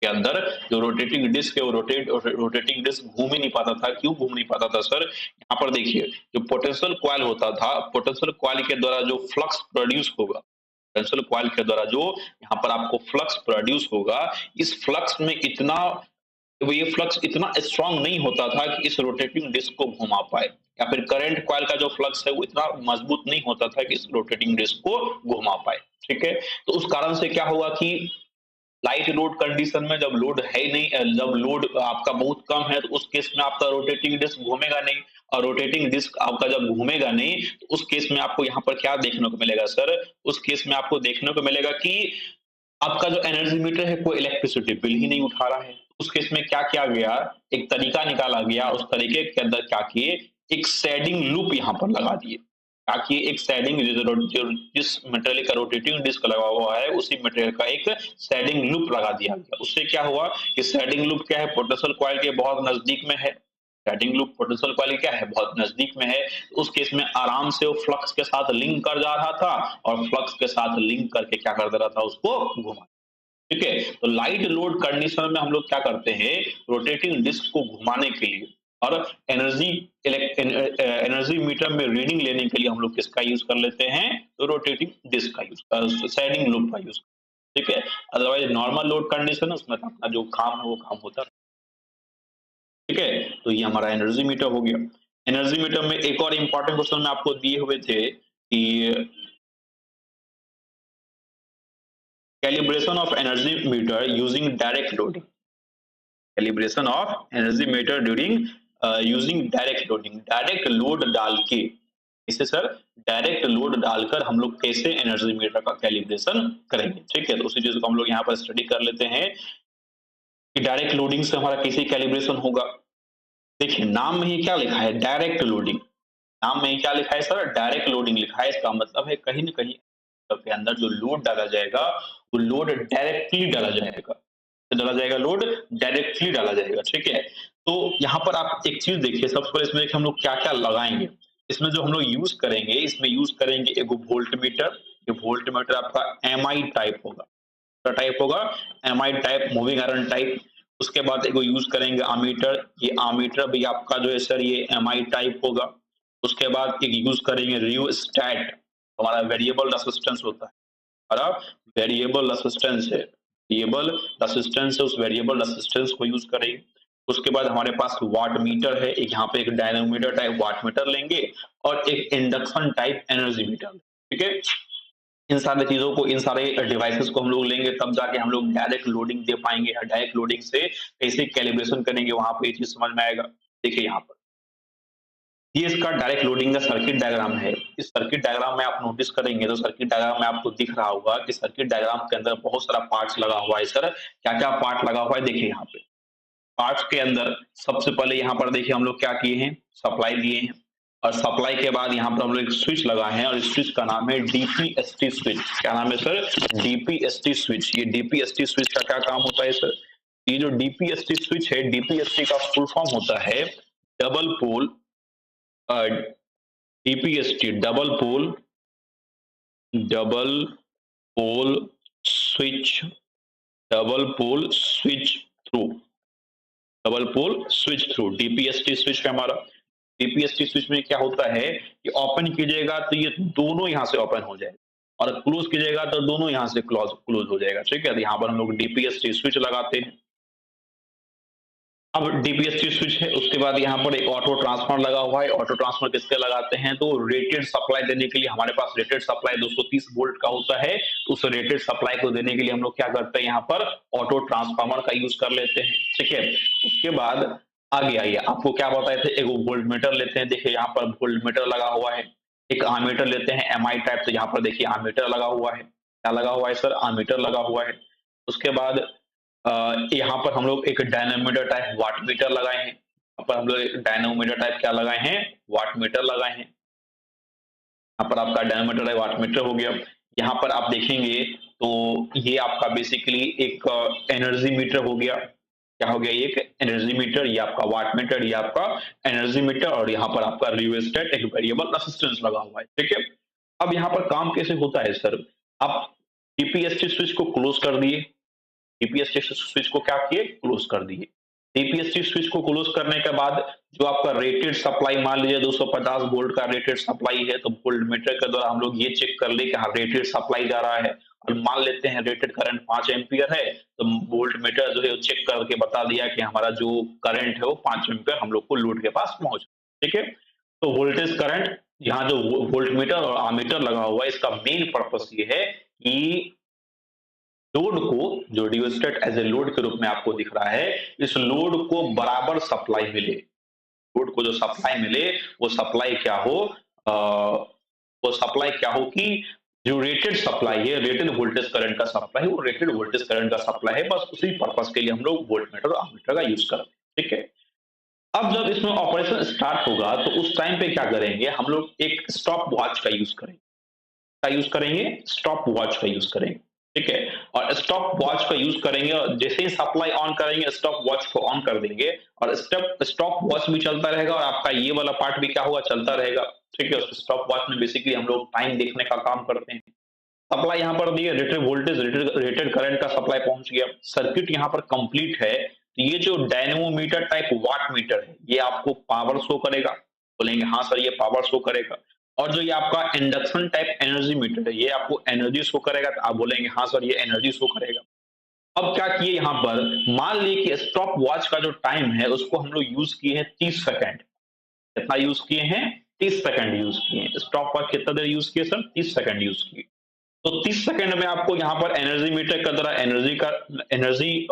के अंदर जो रोटेटिंग डिस्क है वो रोटेटिंग डिस्क घूम ही नहीं पाता था। क्यों घूम नहीं पाता था सर? यहाँ पर देखिए, जो पोटेंशियल कॉइल होता था, पोटेंशियल कॉइल के द्वारा जो फ्लक्स प्रोड्यूस होगा, पोटेंशियल कॉइल के द्वारा जो यहाँ पर आपको फ्लक्स प्रोड्यूस होगा, इस फ्लक्स में इतना तो ये फ्लक्स इतना स्ट्रांग नहीं होता था कि इस रोटेटिंग डिस्क को घुमा पाए, या फिर करंट कॉइल का जो फ्लक्स है वो इतना मजबूत नहीं होता था कि इस रोटेटिंग डिस्क को घुमा पाए। ठीक है, तो उस कारण से क्या हुआ कि लाइट लोड कंडीशन में जब लोड है ही नहीं, जब लोड आपका बहुत कम है, तो उस केस में आपका रोटेटिंग डिस्क घूमेगा नहीं, और रोटेटिंग डिस्क आपका जब घूमेगा नहीं तो उस केस में आपको यहाँ पर क्या देखने को मिलेगा सर? उस केस में आपको देखने को मिलेगा कि आपका जो एनर्जी मीटर है कोई इलेक्ट्रिसिटी बिल ही नहीं उठा रहा है। उस केस में क्या किया गया, एक तरीका निकाला गया, उस तरीके के अंदर क्या किए, एक शेडिंग लूप यहाँ पर लगा दिए, ताकि एक शेडिंग जिस मटेरियल का रोटेटिंग डिस्क लगा हुआ है उसी मटेरियल का एक शेडिंग लूप लगा दिया गया। उससे क्या हुआ कि शेडिंग लूप क्या है, पोटेंशियल कॉइल के बहुत नजदीक में है। शेडिंग लूप पोटेंशियल कॉइल क्या है, बहुत नजदीक में है। उस केस में आराम से वो फ्लक्स के साथ लिंक कर जा रहा था, और फ्लक्स के साथ लिंक करके क्या कर दे रहा था, उसको घुमा। ठीक है, तो लाइट लोड कंडीशन में हम लोग क्या करते हैं, रोटेटिंग डिस्क को घुमाने के लिए और एनर्जी एनर्जी मीटर में रीडिंग लेने के लिए हम लोग किसका यूज कर लेते हैं, तो रोटेटिंग डिस्क का यूज, शेडिंग लूप का यूज। ठीक है, अदरवाइज नॉर्मल लोड कंडीशन है उसमें तो अपना जो काम है वो काम होता है। ठीक है, तो ये हमारा एनर्जी मीटर हो गया। एनर्जी मीटर में एक और इंपॉर्टेंट क्वेश्चन में आपको दिए हुए थे कि calibration of energy meter using direct loading, calibration of energy meter during using direct loading, direct load डाल के, इसे सर डायरेक्ट लोड डालकर हम लोग कैसे एनर्जी मीटर का कैलिब्रेशन करेंगे। ठीक है, तो उसी चीज को हम लोग यहाँ पर स्टडी कर लेते हैं कि डायरेक्ट लोडिंग से हमारा कैसे कैलिब्रेशन होगा। देखिए नाम में ही क्या लिखा है, डायरेक्ट लोडिंग, नाम में ही क्या लिखा है सर, डायरेक्ट लोडिंग लिखा है। इसका मतलब है कहीं ना कहीं के अंदर जो लोड डाला जाएगा वो लोड डायरेक्टली डाला जाएगा, तो डाला जाएगा लोड, डायरेक्टली डाला जाएगा। ठीक है, तो यहाँ पर आप एक चीज देखिए, सबसे पहले इसमें देखिए हम लोग क्या क्या लगाएंगे। इसमें जो हम लोग यूज करेंगे, इसमें यूज करेंगे एक वोल्ट मीटर। ये वोल्ट मीटर आपका एमआई टाइप होगा, टाइप होगा MI type, moving iron type. उसके बाद एक यूज करेंगे आमीटर, ये आमीटर भी आपका जो है सर ये एमआई टाइप होगा। उसके बाद एक यूज करेंगे रियोस्टैट, हमारा वेरिएबल रेसिस्टेंस होता है, हमारा वेरिएबल रेसिस्टेंस है, वेरिएबल रेसिस्टेंस है, उस वेरिएबल रेसिस्टेंस को यूज करेंगे। उसके बाद हमारे पास वाट मीटर है, एक यहाँ पे एक डायनोमीटर टाइप वाट मीटर लेंगे, और एक इंडक्शन टाइप एनर्जी मीटर। ठीक है, इन सारी चीजों को, इन सारे डिवाइसेस को हम लोग लेंगे, तब जाके हम लोग डायरेक्ट लोडिंग दे पाएंगे। डायरेक्ट लोडिंग से कैसे कैलिब्रेशन करेंगे वहां पे ये चीज समझ में आएगा। देखिए यहाँ पर ये इसका डायरेक्ट लोडिंग का सर्किट डायग्राम है। इस सर्किट डायग्राम में आप नोटिस करेंगे तो सर्किट डायग्राम में आपको दिख रहा होगा कि सर्किट डायग्राम के अंदर बहुत सारा पार्ट्स लगा हुआ है। सर क्या क्या पार्ट लगा हुआ है, देखिए यहाँ पे पार्ट्स के अंदर सबसे पहले यहाँ पर देखिए हम लोग क्या किए हैं, सप्लाई दिए हैं, और सप्लाई के बाद यहाँ पर हम लोग एक स्विच लगाए हैं, और इस स्विच का नाम है डीपीएसटी स्विच। क्या नाम है सर, डीपीएसटी स्विच। ये डीपीएसटी स्विच का क्या काम होता है सर, ये जो डीपीएसटी स्विच है, डीपीएसटी का फुल फॉर्म होता है double pole, DPST double pole switch, double pole switch through, double pole switch through, DPST switch है हमारा। डीपीएसटी स्विच में क्या होता है कि ओपन कीजिएगा तो ये दोनों यहाँ से ओपन हो जाएगा, और क्लोज कीजिएगा तो दोनों यहाँ से क्लोज हो जाएगा। ठीक है, तो यहाँ पर हम लोग डीपीएसटी स्विच लगाते हैं। अब डीपीएसटी स्विच है, उसके बाद यहाँ पर एक ऑटो ट्रांसफार्मर लगा हुआ है। ऑटो ट्रांसफार्मर किसके लगाते हैं, तो रेटेड सप्लाई देने के लिए, हमारे पास रेटेड सप्लाई 230 वोल्ट का होता है, तो उस रेटेड सप्लाई को देने के लिए हम लोग क्या करते हैं, यहाँ पर ऑटो ट्रांसफार्मर का यूज कर लेते हैं। ठीक है, उसके बाद आगे आइए, आपको क्या बताए थे, एक वोल्ट मीटर लेते हैं। देखिए यहाँ पर वोल्ट मीटर लगा हुआ है। एक आमीटर लेते हैं एमआई टाइप, तो यहाँ पर देखिए आमीटर लगा हुआ है। क्या लगा हुआ है सर, आमीटर लगा हुआ है। उसके बाद यहाँ पर हम लोग एक डायनामोमीटर टाइप वाट मीटर लगाए हैं। यहाँ पर हम लोग एक डायनामोमीटर टाइप क्या लगाए हैं, वाट मीटर लगाए हैं। यहाँ पर आपका डायनामोमीटर टाइप वाट मीटर हो गया। यहाँ पर आप देखेंगे तो ये आपका बेसिकली एक एनर्जी मीटर हो गया। क्या हो गया, ये एक एनर्जी मीटर, ये आपका वाट मीटर, ये आपका एनर्जी मीटर, और यहाँ पर आपका रियोस्टेट एक वेरिएबल रेजिस्टेंस लगा हुआ है, ठीक है। अब यहाँ पर काम कैसे होता है सर, आप टीपीएससी स्विच को क्लोज कर दिए, टीपीएससी स्विच को क्या किए, क्लोज कर दिए। टीपीएससी स्विच को क्लोज करने के बाद जो आपका रेटेड सप्लाई, मान लीजिए 250 वोल्ट का रेटेड सप्लाई है, तो वोल्ट मीटर के द्वारा हम लोग ये चेक कर ले कि हाँ रेटेड सप्लाई जा रहा है, और मान लेते हैं रेटेड करंट 5 एम्पियर है, तो वोल्ट मीटर जो है चेक करके बता दिया कि हमारा जो करंट है वो 5 एम्पियर हम लोग को लोड के पास पहुंच, ठीक है। तो वोल्टेज करंट, यहाँ जो वोल्ट मीटर और आमीटर लगा हुआ है, इसका मेन पर्पस ये है कि लोड को, जो रियोस्टेट एज ए लोड के रूप में आपको दिख रहा है, इस लोड को बराबर सप्लाई मिले, लोड को जो सप्लाई मिले वो सप्लाई क्या हो, वो सप्लाई क्या हो कि जो रेटेड सप्लाई है, रेटेड वोल्टेज करंट का सप्लाई है, वो रेटेड वोल्टेज करंट का सप्लाई है, बस उसी पर्पस के लिए हम लोग वोल्ट मीटर और आमीटर का यूज करते हैं, ठीक है। अब जब इसमें ऑपरेशन स्टार्ट होगा तो उस टाइम पे क्या करेंगे, हम लोग एक स्टॉप वॉच का यूज करेंगे, का यूज करेंगे, स्टॉप वॉच का यूज करेंगे, ठीक है। और स्टॉप वॉच का यूज करेंगे, और जैसे ही सप्लाई ऑन करेंगे स्टॉप वॉच को ऑन कर देंगे, और स्टॉप वॉच भी चलता रहेगा, और आपका ये वाला पार्ट भी क्या होगा, चलता रहेगा, ठीक है। स्टॉप वॉच में बेसिकली हम लोग टाइम देखने का काम करते हैं। सप्लाई यहाँ पर दी है, रेटेड वोल्टेज, रेटेड करंट का सप्लाई पहुंच गया, सर्किट यहाँ पर कंप्लीट है। तो ये जो डायनेमोमीटर टाइप वाट मीटर है, ये आपको पावर शो करेगा, बोलेंगे हाँ सर ये पावर शो करेगा। और जो ये आपका इंडक्शन टाइप एनर्जी मीटर है, ये आपको एनर्जी शो करेगा, तो आप बोलेंगे हाँ सर ये एनर्जी शो करेगा। अब क्या किए यहाँ पर, मान लीजिए कि स्टॉप वॉच का जो टाइम है उसको हम लोग यूज किए हैं 30 सेकंड, कितना यूज किए हैं, 30 सेकंड यूज किए हैं। स्टॉप वॉच कितना देर यूज किए सर, 30 सेकंड यूज किए। तो 30 सेकंड में आपको यहाँ पर एनर्जी मीटर का द्वारा एनर्जी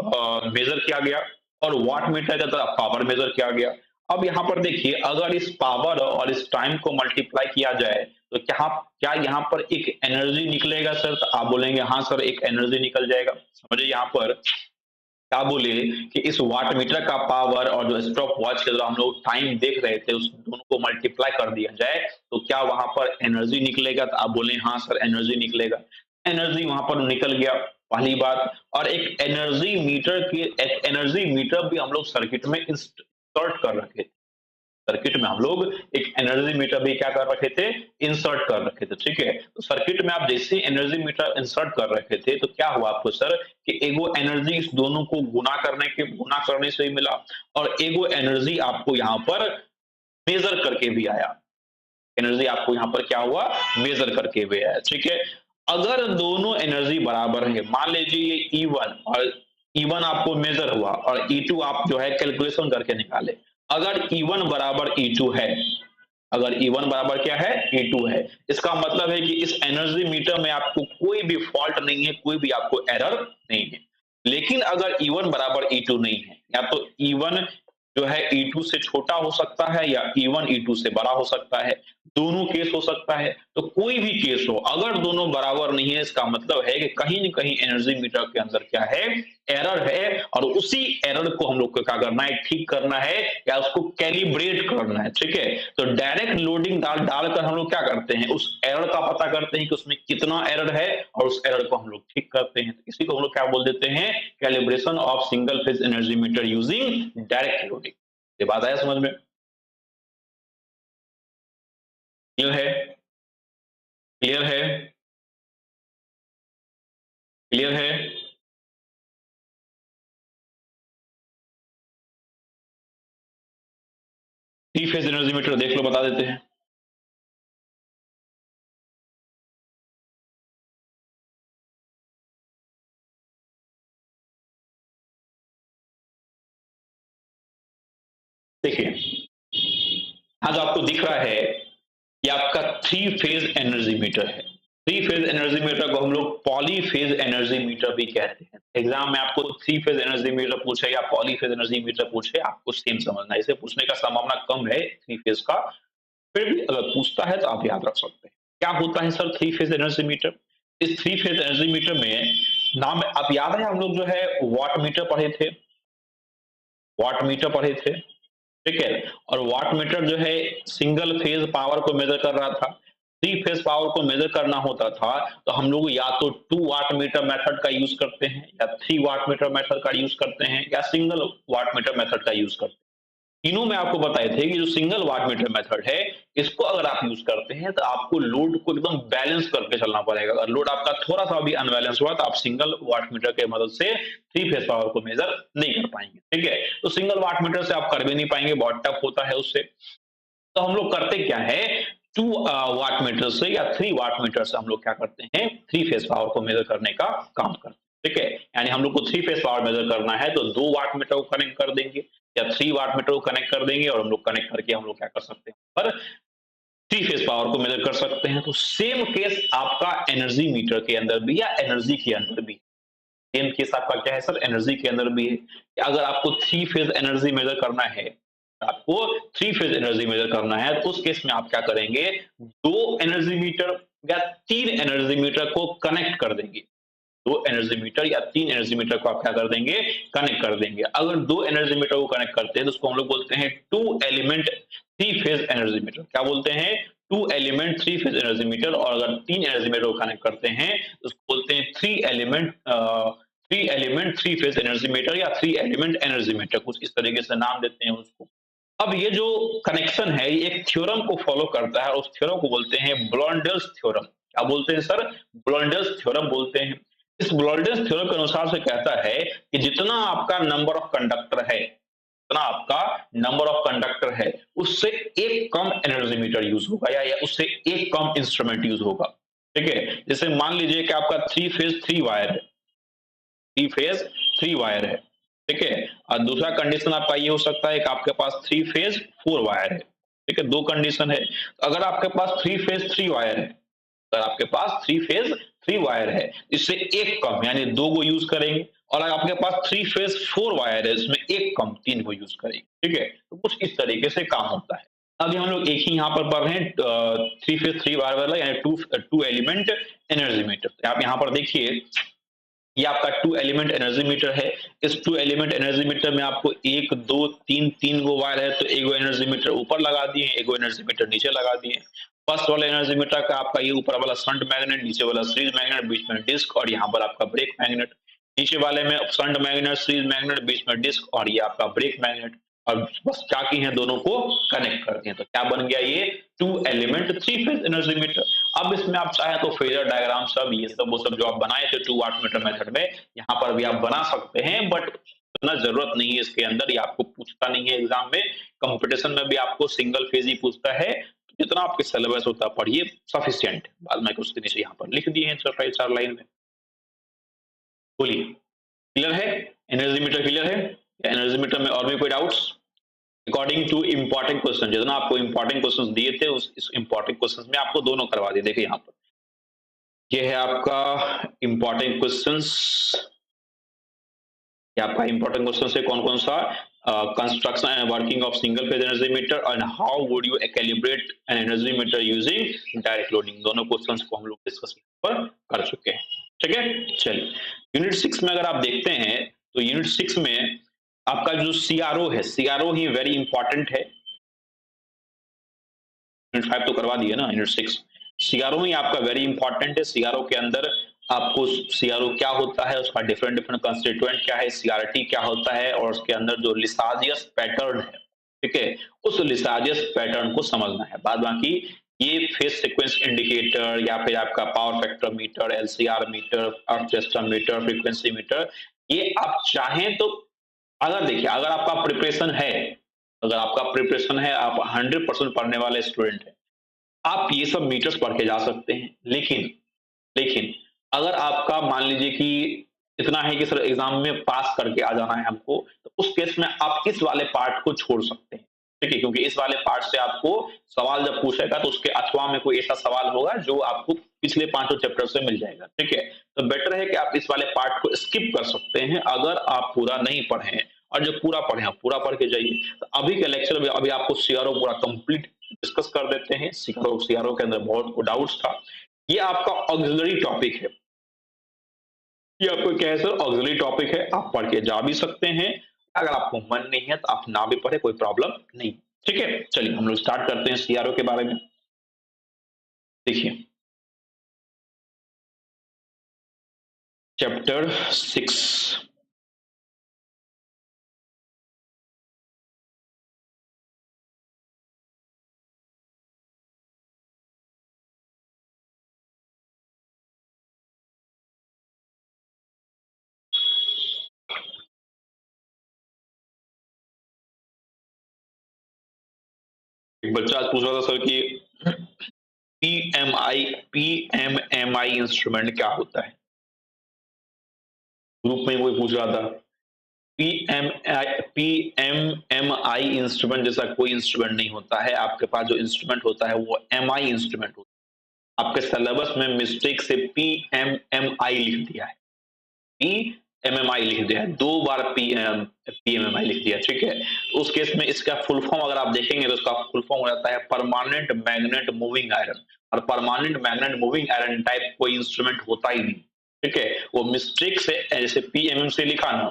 मेजर किया गया, और वाट मीटर का द्वारा पावर मेजर किया गया। अब यहाँ पर देखिए, अगर इस पावर और इस टाइम को मल्टीप्लाई किया जाए तो क्या क्या यहाँ पर एक एनर्जी निकलेगा सर, तो आप बोलेंगे हाँ सर एक एनर्जी निकल जाएगा। समझिए यहाँ पर क्या बोले कि इस वाट मीटर का पावर और जो स्टॉप वॉच के द्वारा हम लोग टाइम देख रहे थे, उस दोनों को मल्टीप्लाई कर दिया जाए तो क्या वहां पर एनर्जी निकलेगा, तो आप बोले हाँ सर एनर्जी निकलेगा। एनर्जी वहां पर निकल गया, पहली बात। और एक एनर्जी मीटर भी हम लोग सर्किट में इंस्टॉर्ट कर रखे थे, सर्किट में हम लोग एक एनर्जी मीटर भी क्या कर रखे थे, इंसर्ट कर रखे थे, ठीक है। तो सर्किट में आप जैसे एनर्जी मीटर इंसर्ट कर रखे थे तो क्या हुआ आपको सर कि एगो एनर्जी इस दोनों को गुना करने से ही मिला, और एगो एनर्जी आपको यहाँ पर मेजर करके भी आया, एनर्जी आपको यहाँ पर क्या हुआ, मेजर करके भी आया, ठीक है। अगर दोनों एनर्जी बराबर है, मान लीजिए ये E1 और E1 आपको मेजर हुआ, और E2 आप जो है कैलकुलेशन करके निकाले। अगर E1 बराबर E2 है, अगर E1 बराबर क्या है, E2 है, इसका मतलब है कि इस एनर्जी मीटर में आपको कोई भी फॉल्ट नहीं है, कोई भी आपको एरर नहीं है। लेकिन अगर E1 बराबर E2 नहीं है, या तो E1 जो है E2 से छोटा हो सकता है, या E1 E2 से बड़ा हो सकता है, दोनों केस हो सकता है। तो कोई भी केस हो, अगर दोनों बराबर नहीं है, इसका मतलब है कि कहीं न कहीं एनर्जी मीटर के अंदर क्या है, एरर है, और उसी एरर को हम लोग को क्या करना है, ठीक करना है, या उसको कैलिब्रेट करना है, ठीक है। तो डायरेक्ट लोडिंग डालकर हम लोग क्या करते हैं, उस एरर का पता करते हैं कि उसमें कितना एरर है, और उस एरर को हम लोग ठीक करते हैं। तो इसी को हम लोग क्या बोल देते हैं, calibration of single phase energy meter using direct loading. ये बात आया समझ में, क्लियर है, क्लियर है, क्लियर है। थ्री फेज एनर्जी मीटर देख लो, बता देते हैं। देखिए, हाँ जो आपको दिख रहा है ये आपका थ्री फेज एनर्जी मीटर है। थ्री फेज एनर्जी मीटर को हम लोग पॉली फेज एनर्जी मीटर भी कहते हैं। एग्जाम में आपको थ्री फेज एनर्जी मीटर पूछे या पॉली फेज एनर्जी मीटर पूछे, आपको सेम समझना है, इसे पूछने का संभावना कम है थ्री फेज का, फिर भी अगर पूछता है तो आप याद रख सकते हैं। क्या होता है sir three phase energy metre, इस थ्री फेज एनर्जी मीटर में नाम आप याद है, हम लोग जो है वाट मीटर पढ़े थे, वाट मीटर पढ़े थे, ठीक है। और वाट मीटर जो है सिंगल फेज पावर को मेजर कर रहा था, थ्री फेज पावर को मेजर करना होता था तो हम लोग या तो 2 वाट मीटर मेथड का यूज करते हैं या 3 वाट मीटर मेथड का यूज करते हैं या सिंगल वाट मीटर मेथड का यूज करते हैं। तीनों में आपको बताए थे कि जो सिंगल वाट मीटर मेथड है, इसको अगर आप यूज करते हैं तो आपको लोड को एकदम बैलेंस करके चलना पड़ेगा। अगर लोड आपका थोड़ा सा भी अनबैलेंस हुआ तो आप सिंगल वाट मीटर के मदद से थ्री फेज पावर को मेजर नहीं कर पाएंगे। ठीक है, तो सिंगल वाट मीटर से आप कर भी नहीं पाएंगे, बहुत टफ होता है उससे। तो हम लोग करते क्या है, 2 वाट मीटर से या 3 वाट मीटर से हम लोग क्या करते हैं, थ्री फेज पावर को मेजर करने का काम करते हैं। ठीक है, यानी हम लोग को थ्री फेज पावर मेजर करना है तो 2 वाट मीटर को कनेक्ट कर देंगे या 3 वाट मीटर को कनेक्ट कर देंगे और हम लोग कनेक्ट करके हम लोग क्या कर सकते हैं, पर थ्री फेज पावर को मेजर कर सकते हैं। तो सेम केस आपका एनर्जी मीटर के अंदर भी या एनर्जी के अंदर भी, सेम केस आपका क्या है सर, एनर्जी के अंदर भी है कि अगर आपको थ्री फेज एनर्जी मेजर करना है, आपको थ्री फेज एनर्जी मेजर करना है तो उस केस में आप क्या करेंगे, 2 एनर्जी मीटर या 3 एनर्जी मीटर को कनेक्ट कर देंगे। 2 एनर्जी मीटर या 3 एनर्जी मीटर को आप क्या कर देंगे, कनेक्ट कर देंगे। अगर 2 एनर्जी मीटर को कनेक्ट करते हैं तो उसको हम लोग बोलते हैं 2 element three phase energy metre. क्या बोलते हैं, 2 element three phase energy metre. और अगर 3 एनर्जी मीटर को कनेक्ट करते हैं तो उसको बोलते हैं 3 element three phase energy metre या 3 एलिमेंट एनर्जी मीटर, कुछ इस तरीके से नाम देते हैं उसको। अब ये जो कनेक्शन है ये एक थ्योरम को फॉलो करता है और उस थ्योरम को बोलते हैं ब्लॉन्डेल्स थ्योरम। क्या बोलते हैं सर, ब्लॉन्डेल्स थ्योरम बोलते हैं। इस ब्लॉन्डेल्स थ्योरम के अनुसार से कहता है कि जितना आपका नंबर ऑफ कंडक्टर है, जितना आपका नंबर ऑफ कंडक्टर है, उससे एक कम एनर्जी मीटर यूज होगा या उससे एक कम इंस्ट्रूमेंट यूज होगा। ठीक है, जैसे मान लीजिए कि आपका थ्री फेज थ्री वायर है, थ्री फेज थ्री वायर है। ठीक है, और दूसरा कंडीशन आपका ये हो सकता है कि आपके पास थ्री फेज फोर वायर है। ठीक है, दो कंडीशन है। अगर आपके पास थ्री फेज थ्री वायर है, अगर आपके पास थ्री फेज थ्री वायर है, इससे एक कम यानी दो को यूज करेंगे। और अगर आपके पास थ्री फेज फोर वायर है, इसमें एक कम तीन को यूज करेंगे। ठीक है, तो कुछ इस तरीके से काम होता है। अभी हम लोग एक ही यहाँ पर पढ़ रहे हैं थ्री फेज थ्री वायर वाला यानी two two element energy meter. आप यहाँ पर देखिए, ये आपका टू एलिमेंट एनर्जी मीटर है। इस टू एलिमेंट एनर्जी मीटर में आपको एक दो तीन तीन गो वायर है, तो एक एनर्जी मीटर ऊपर लगा दिए, एक एनर्जी मीटर नीचे लगा दिए। फर्स्ट वाला एनर्जी मीटर का आपका ये ऊपर वाला शंट मैग्नेट, नीचे वाला सीरीज मैग्नेट, बीच में डिस्क और यहाँ पर आपका ब्रेक मैग्नेट। नीचे वाले में शंट मैग्नेट, सीरीज मैग्नेट, बीच में डिस्क और ये आपका ब्रेक मैग्नेट। और बस क्या की है, दोनों को कनेक्ट कर दिए, तो क्या बन गया, ये two element three phase energy meter. अब इसमें आप चाहे तो फेजर डायग्राम सब ये सब वो सब जो आप बनाए थे टू वाट मीटर मेथड में, यहाँ पर भी आप बना सकते हैं, बट इतना जरूरत नहीं है इसके अंदर, ये आपको पूछता नहीं है एग्जाम में। कंपटीशन में भी आपको सिंगल फेज ही पूछता है, तो जितना आपके सिलेबस होता है पढ़िए, सफिशिएंट। बाद में उसके नीचे यहाँ पर लिख दिए हैं चार लाइन में। बोलिए, क्लियर है, एनर्जी मीटर क्लियर है? एनर्जी मीटर में और भी कोई doubts? According two important question, जितना आपको इंपॉर्टेंट क्वेश्चन दिए थे उस इस इंपॉर्टेंट क्वेश्चन में आपको दोनों करवा दिए। देखिए यहाँ पर ये है आपका इंपॉर्टेंट क्वेश्चंस। ये आपका इंपॉर्टेंट क्वेश्चन है कौन कौन सा, construction and working of single phase energy meter and how would you calibrate an energy meter using direct loading. दोनों क्वेश्चंस को हम लोग डिस्कस पर कर चुके हैं। ठीक है, चलिए यूनिट 6 में अगर आप देखते हैं तो यूनिट 6 में आपका जो सीआरओ है, सीआरओ ही वेरी इंपॉर्टेंट है। यूनिट 5 तो करवा दिए ना, यूनिट 6 सीआरओ ही आपका वेरी इंपॉर्टेंट है। सीआरओ के अंदर आपको सीआरओ क्या होता है, उसका डिफरेंट डिफरेंट कंस्टिट्यूएंट क्या है, सीआरटी क्या होता है, और उसके अंदर जो लिसाजियस पैटर्न है, ठीक है, उस लिसाजियस पैटर्न को समझना है। बाद बाकी ये फेज सीक्वेंस इंडिकेटर या फिर आपका power factor meter, LCR meter, earth system meter, frequency meter, ये आप चाहें तो, अगर देखिए अगर आपका प्रिपरेशन है, अगर आपका प्रिपरेशन है, आप 100% पढ़ने वाले स्टूडेंट हैं, आप ये सब मीटर्स पढ़ के जा सकते हैं। लेकिन लेकिन अगर आपका मान लीजिए कि इतना है कि सर एग्जाम में पास करके आ जाना है हमको, तो उस केस में आप इस वाले पार्ट को छोड़ सकते हैं। ठीक है, क्योंकि इस वाले पार्ट से आपको सवाल जब पूछेगा तो उसके अथवा में कोई ऐसा सवाल होगा जो आपको पिछले पांचों चैप्टर से मिल जाएगा। ठीक है, तो बेटर है कि आप इस वाले पार्ट को स्किप कर सकते हैं अगर आप पूरा नहीं पढ़े हैं, और जो पूरा पढ़े हैं पूरा पढ़ के जाइए। तो अभी के लेक्चर में अभी आपको सीआरओ पूरा कंप्लीट डिस्कस कर देते हैं। सीआरओ के अंदर बहुत डाउट्स था। ये आपका ऑक्सिलरी टॉपिक है, ये आपको क्या है सर, ऑक्सिलरी टॉपिक है, आप पढ़ के जा भी सकते हैं। अगर आपको मन नहीं है तो आप ना भी पढ़े, कोई प्रॉब्लम नहीं। ठीक है, चलिए हम लोग स्टार्ट करते हैं सीआरओ के बारे में। देखिए चैप्टर 6। एक बच्चा आज पूछ रहा था सर कि पीएमएमआई इंस्ट्रूमेंट क्या होता है? ग्रुप में कोई पूछ रहा था पीएमएमआई इंस्ट्रूमेंट जैसा कोई इंस्ट्रूमेंट नहीं होता है। आपके पास जो इंस्ट्रूमेंट होता है वो एमआई इंस्ट्रूमेंट होता है। आपके सिलेबस में मिस्टेक से पीएमएमआई लिख दिया है, पीएमएमआई लिख दिया है, 2 बार पीएमएमआई लिख दिया, ठीक है? तो उस केस में इसका फुल फॉर्म अगर आप देखेंगे तो इसका फुल फॉर्म हो जाता है परमानेंट मैग्नेट मूविंग आयरन। और permanent magnet moving iron type कोई इंस्ट्रूमेंट होता ही नहीं, ठीक है? वो मिस्टेक से जैसे पीएमएम से लिखा ना,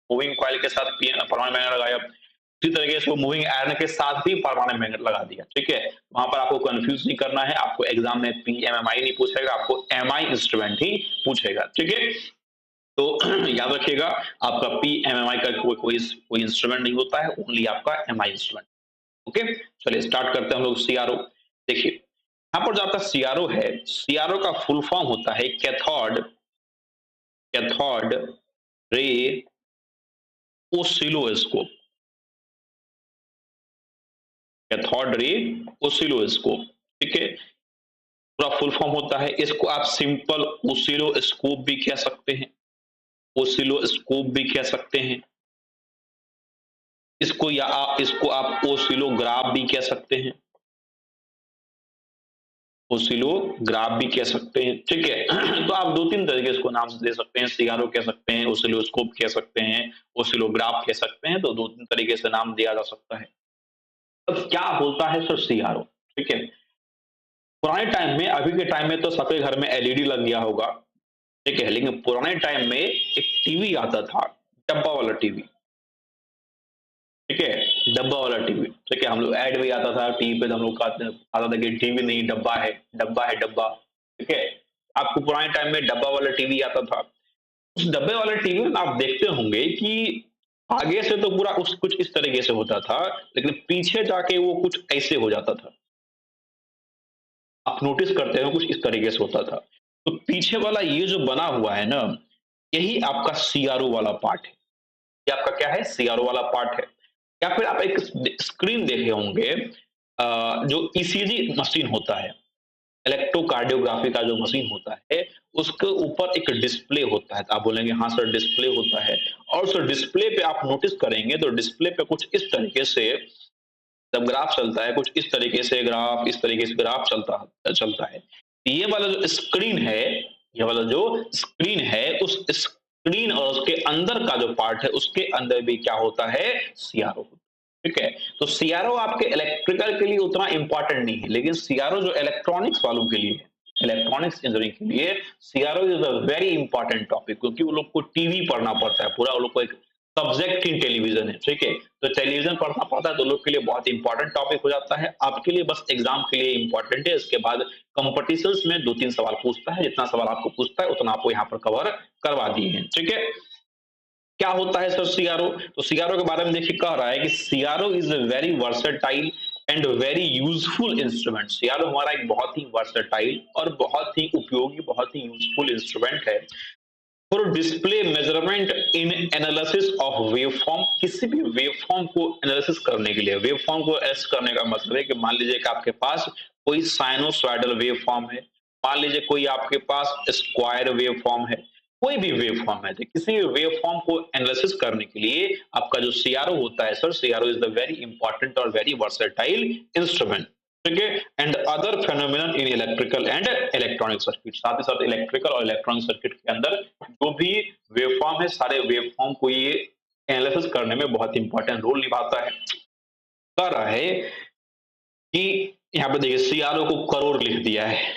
मूविंग कॉइल के साथ परमानेंट मैग्नेट लगाया, उसी तरीके से वो मूविंग आयरन के साथ भी परमानेंट मैग्नेट लगा दिया, ठीक है? वहां पर आपको कंफ्यूज नहीं करना है, आपको एग्जाम में पीएमएमआई नहीं पूछेगा, आपको एमआई इंस्ट्रूमेंट ही पूछेगा, ठीक है? तो याद रखिएगा, आपका पीएमएमआई का कोई इंस्ट्रूमेंट नहीं होता है, ओनली आपका एमआई इंस्ट्रूमेंट। ओके, चलिए स्टार्ट करते हैं हम लोग सीआरओ। देखिए यहाँ पर जो आपका सीआरओ है, सीआरओ का फुल फॉर्म होता है cathode cathode ray oscilloscope. Cathode ray oscilloscope, ठीक है? पूरा फुल फॉर्म होता है। इसको आप सिंपल ओसिलोस्कोप भी कह सकते हैं, ओसिलोस्कोप भी कह सकते हैं। इसको आप ओसिलोग्राफ भी कह सकते हैं, ओसिलोग्राफ भी कह सकते हैं, ठीक है? तो आप 2-3 तरीके इसको नाम दे सकते हैं, सीआरओ कह सकते हैं, ओसिलोस्कोप कह सकते हैं, ओसिलोग्राफ कह सकते हैं, तो 2-3 तरीके से नाम दिया जा सकता है। अब क्या होता है सर सीआरओ, ठीक है? पुराने टाइम में, अभी के टाइम में तो सबके घर में एलईडी लग गया होगा, ठीक है? लेकिन पुराने टाइम में एक टीवी आता था, डब्बा वाला टीवी, ठीक है? डब्बा वाला टीवी, ठीक है? हम लोग ऐड भी आता था टीवी पे, तो हम लोग का आता था कि टीवी नहीं डब्बा है, डब्बा है डब्बा, ठीक है? आपको पुराने टाइम में डब्बा वाला टीवी आता था। उस डब्बे वाले टीवी में आप देखते होंगे कि आगे से तो पूरा उस कुछ इस तरीके से होता था, लेकिन पीछे जाके वो कुछ ऐसे हो जाता था। आप नोटिस करते हो कुछ इस तरीके से होता था। तो पीछे वाला ये जो बना हुआ है ना, यही आपका सीआरओ वाला पार्ट है। ये आपका क्या है? सीआरओ वाला पार्ट है। या फिर आप एक स्क्रीन देखे होंगे, जो ईसीजी मशीन होता है, इलेक्ट्रोकार्डियोग्राफी का जो मशीन होता है, उसके ऊपर एक डिस्प्ले होता है। तो आप बोलेंगे हाँ सर डिस्प्ले होता है, और उस डिस्प्ले पे आप नोटिस करेंगे तो डिस्प्ले पे कुछ इस तरीके से जब ग्राफ चलता है, कुछ इस तरीके से ग्राफ, इस तरीके से ग्राफ चलता है। ये वाला जो स्क्रीन है, ये वाला जो स्क्रीन है, उस स्क्रीन और उसके अंदर का जो पार्ट है, उसके अंदर भी क्या होता है? सीआरओ, ठीक है? तो सीआरओ आपके इलेक्ट्रिकल के लिए उतना इंपॉर्टेंट नहीं है, लेकिन सीआरओ जो इलेक्ट्रॉनिक्स वालों के लिए है, इलेक्ट्रॉनिक्स इंजीनियरिंग के लिए CRO is a very important topic, क्योंकि वो लोग को टीवी पढ़ना पड़ता है, पूरा वो लोग को एक सब्जेक्ट ही टेलीविजन है, ठीक है? तो टेलीविजन पढ़ना पड़ता है, तो लोग के लिए बहुत इंपॉर्टेंट टॉपिक हो जाता है। आपके लिए बस एग्जाम के लिए इंपॉर्टेंट है, इसके बाद कंपटीशंस में 2-3 सवाल पूछता है, जितना सवाल आपको पूछता है उतना आपको यहाँ पर कवर करवा दिए हैं, ठीक है? क्या होता है सर सीआरओ? तो सीआरओ के बारे में देखिए, कह रहा है कि CRO is a very versatile and very useful instrument. CRO हमारा एक बहुत ही वर्सेटाइल और बहुत ही उपयोगी, बहुत ही यूजफुल इंस्ट्रूमेंट है for display measurement in analysis of waveform. किसी भी वेवफॉर्म को एनालिसिस करने के लिए, वेवफॉर्म को एनालिसिस करने का मतलब है कि मान लीजिए कि आपके पास कोई साइनोसॉइडल वेवफॉर्म है, मान लीजिए कोई आपके पास स्क्वायर वेवफॉर्म है, कोई भी वेवफॉर्म है, तो किसी भी वेवफॉर्म को एनालिसिस करने के लिए आपका जो सीआरओ होता है sir, CRO is the very important और वेरी वर्सेटाइल इंस्ट्रूमेंट, ठीक है? And other phenomenon in electrical and electronic circuit, साथ ही साथ इलेक्ट्रिकल और इलेक्ट्रॉनिक सर्किट के अंदर जो भी वेवफॉर्म है, सारे वेवफॉर्म को ये एनालिसिस करने में बहुत इंपॉर्टेंट रोल निभाता है। कह रहा है कि यहाँ पे देखिए सीआरओ को करोड़ लिख दिया है।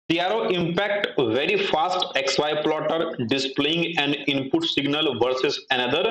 CRO impact very fast XY plotter displaying an input signal versus another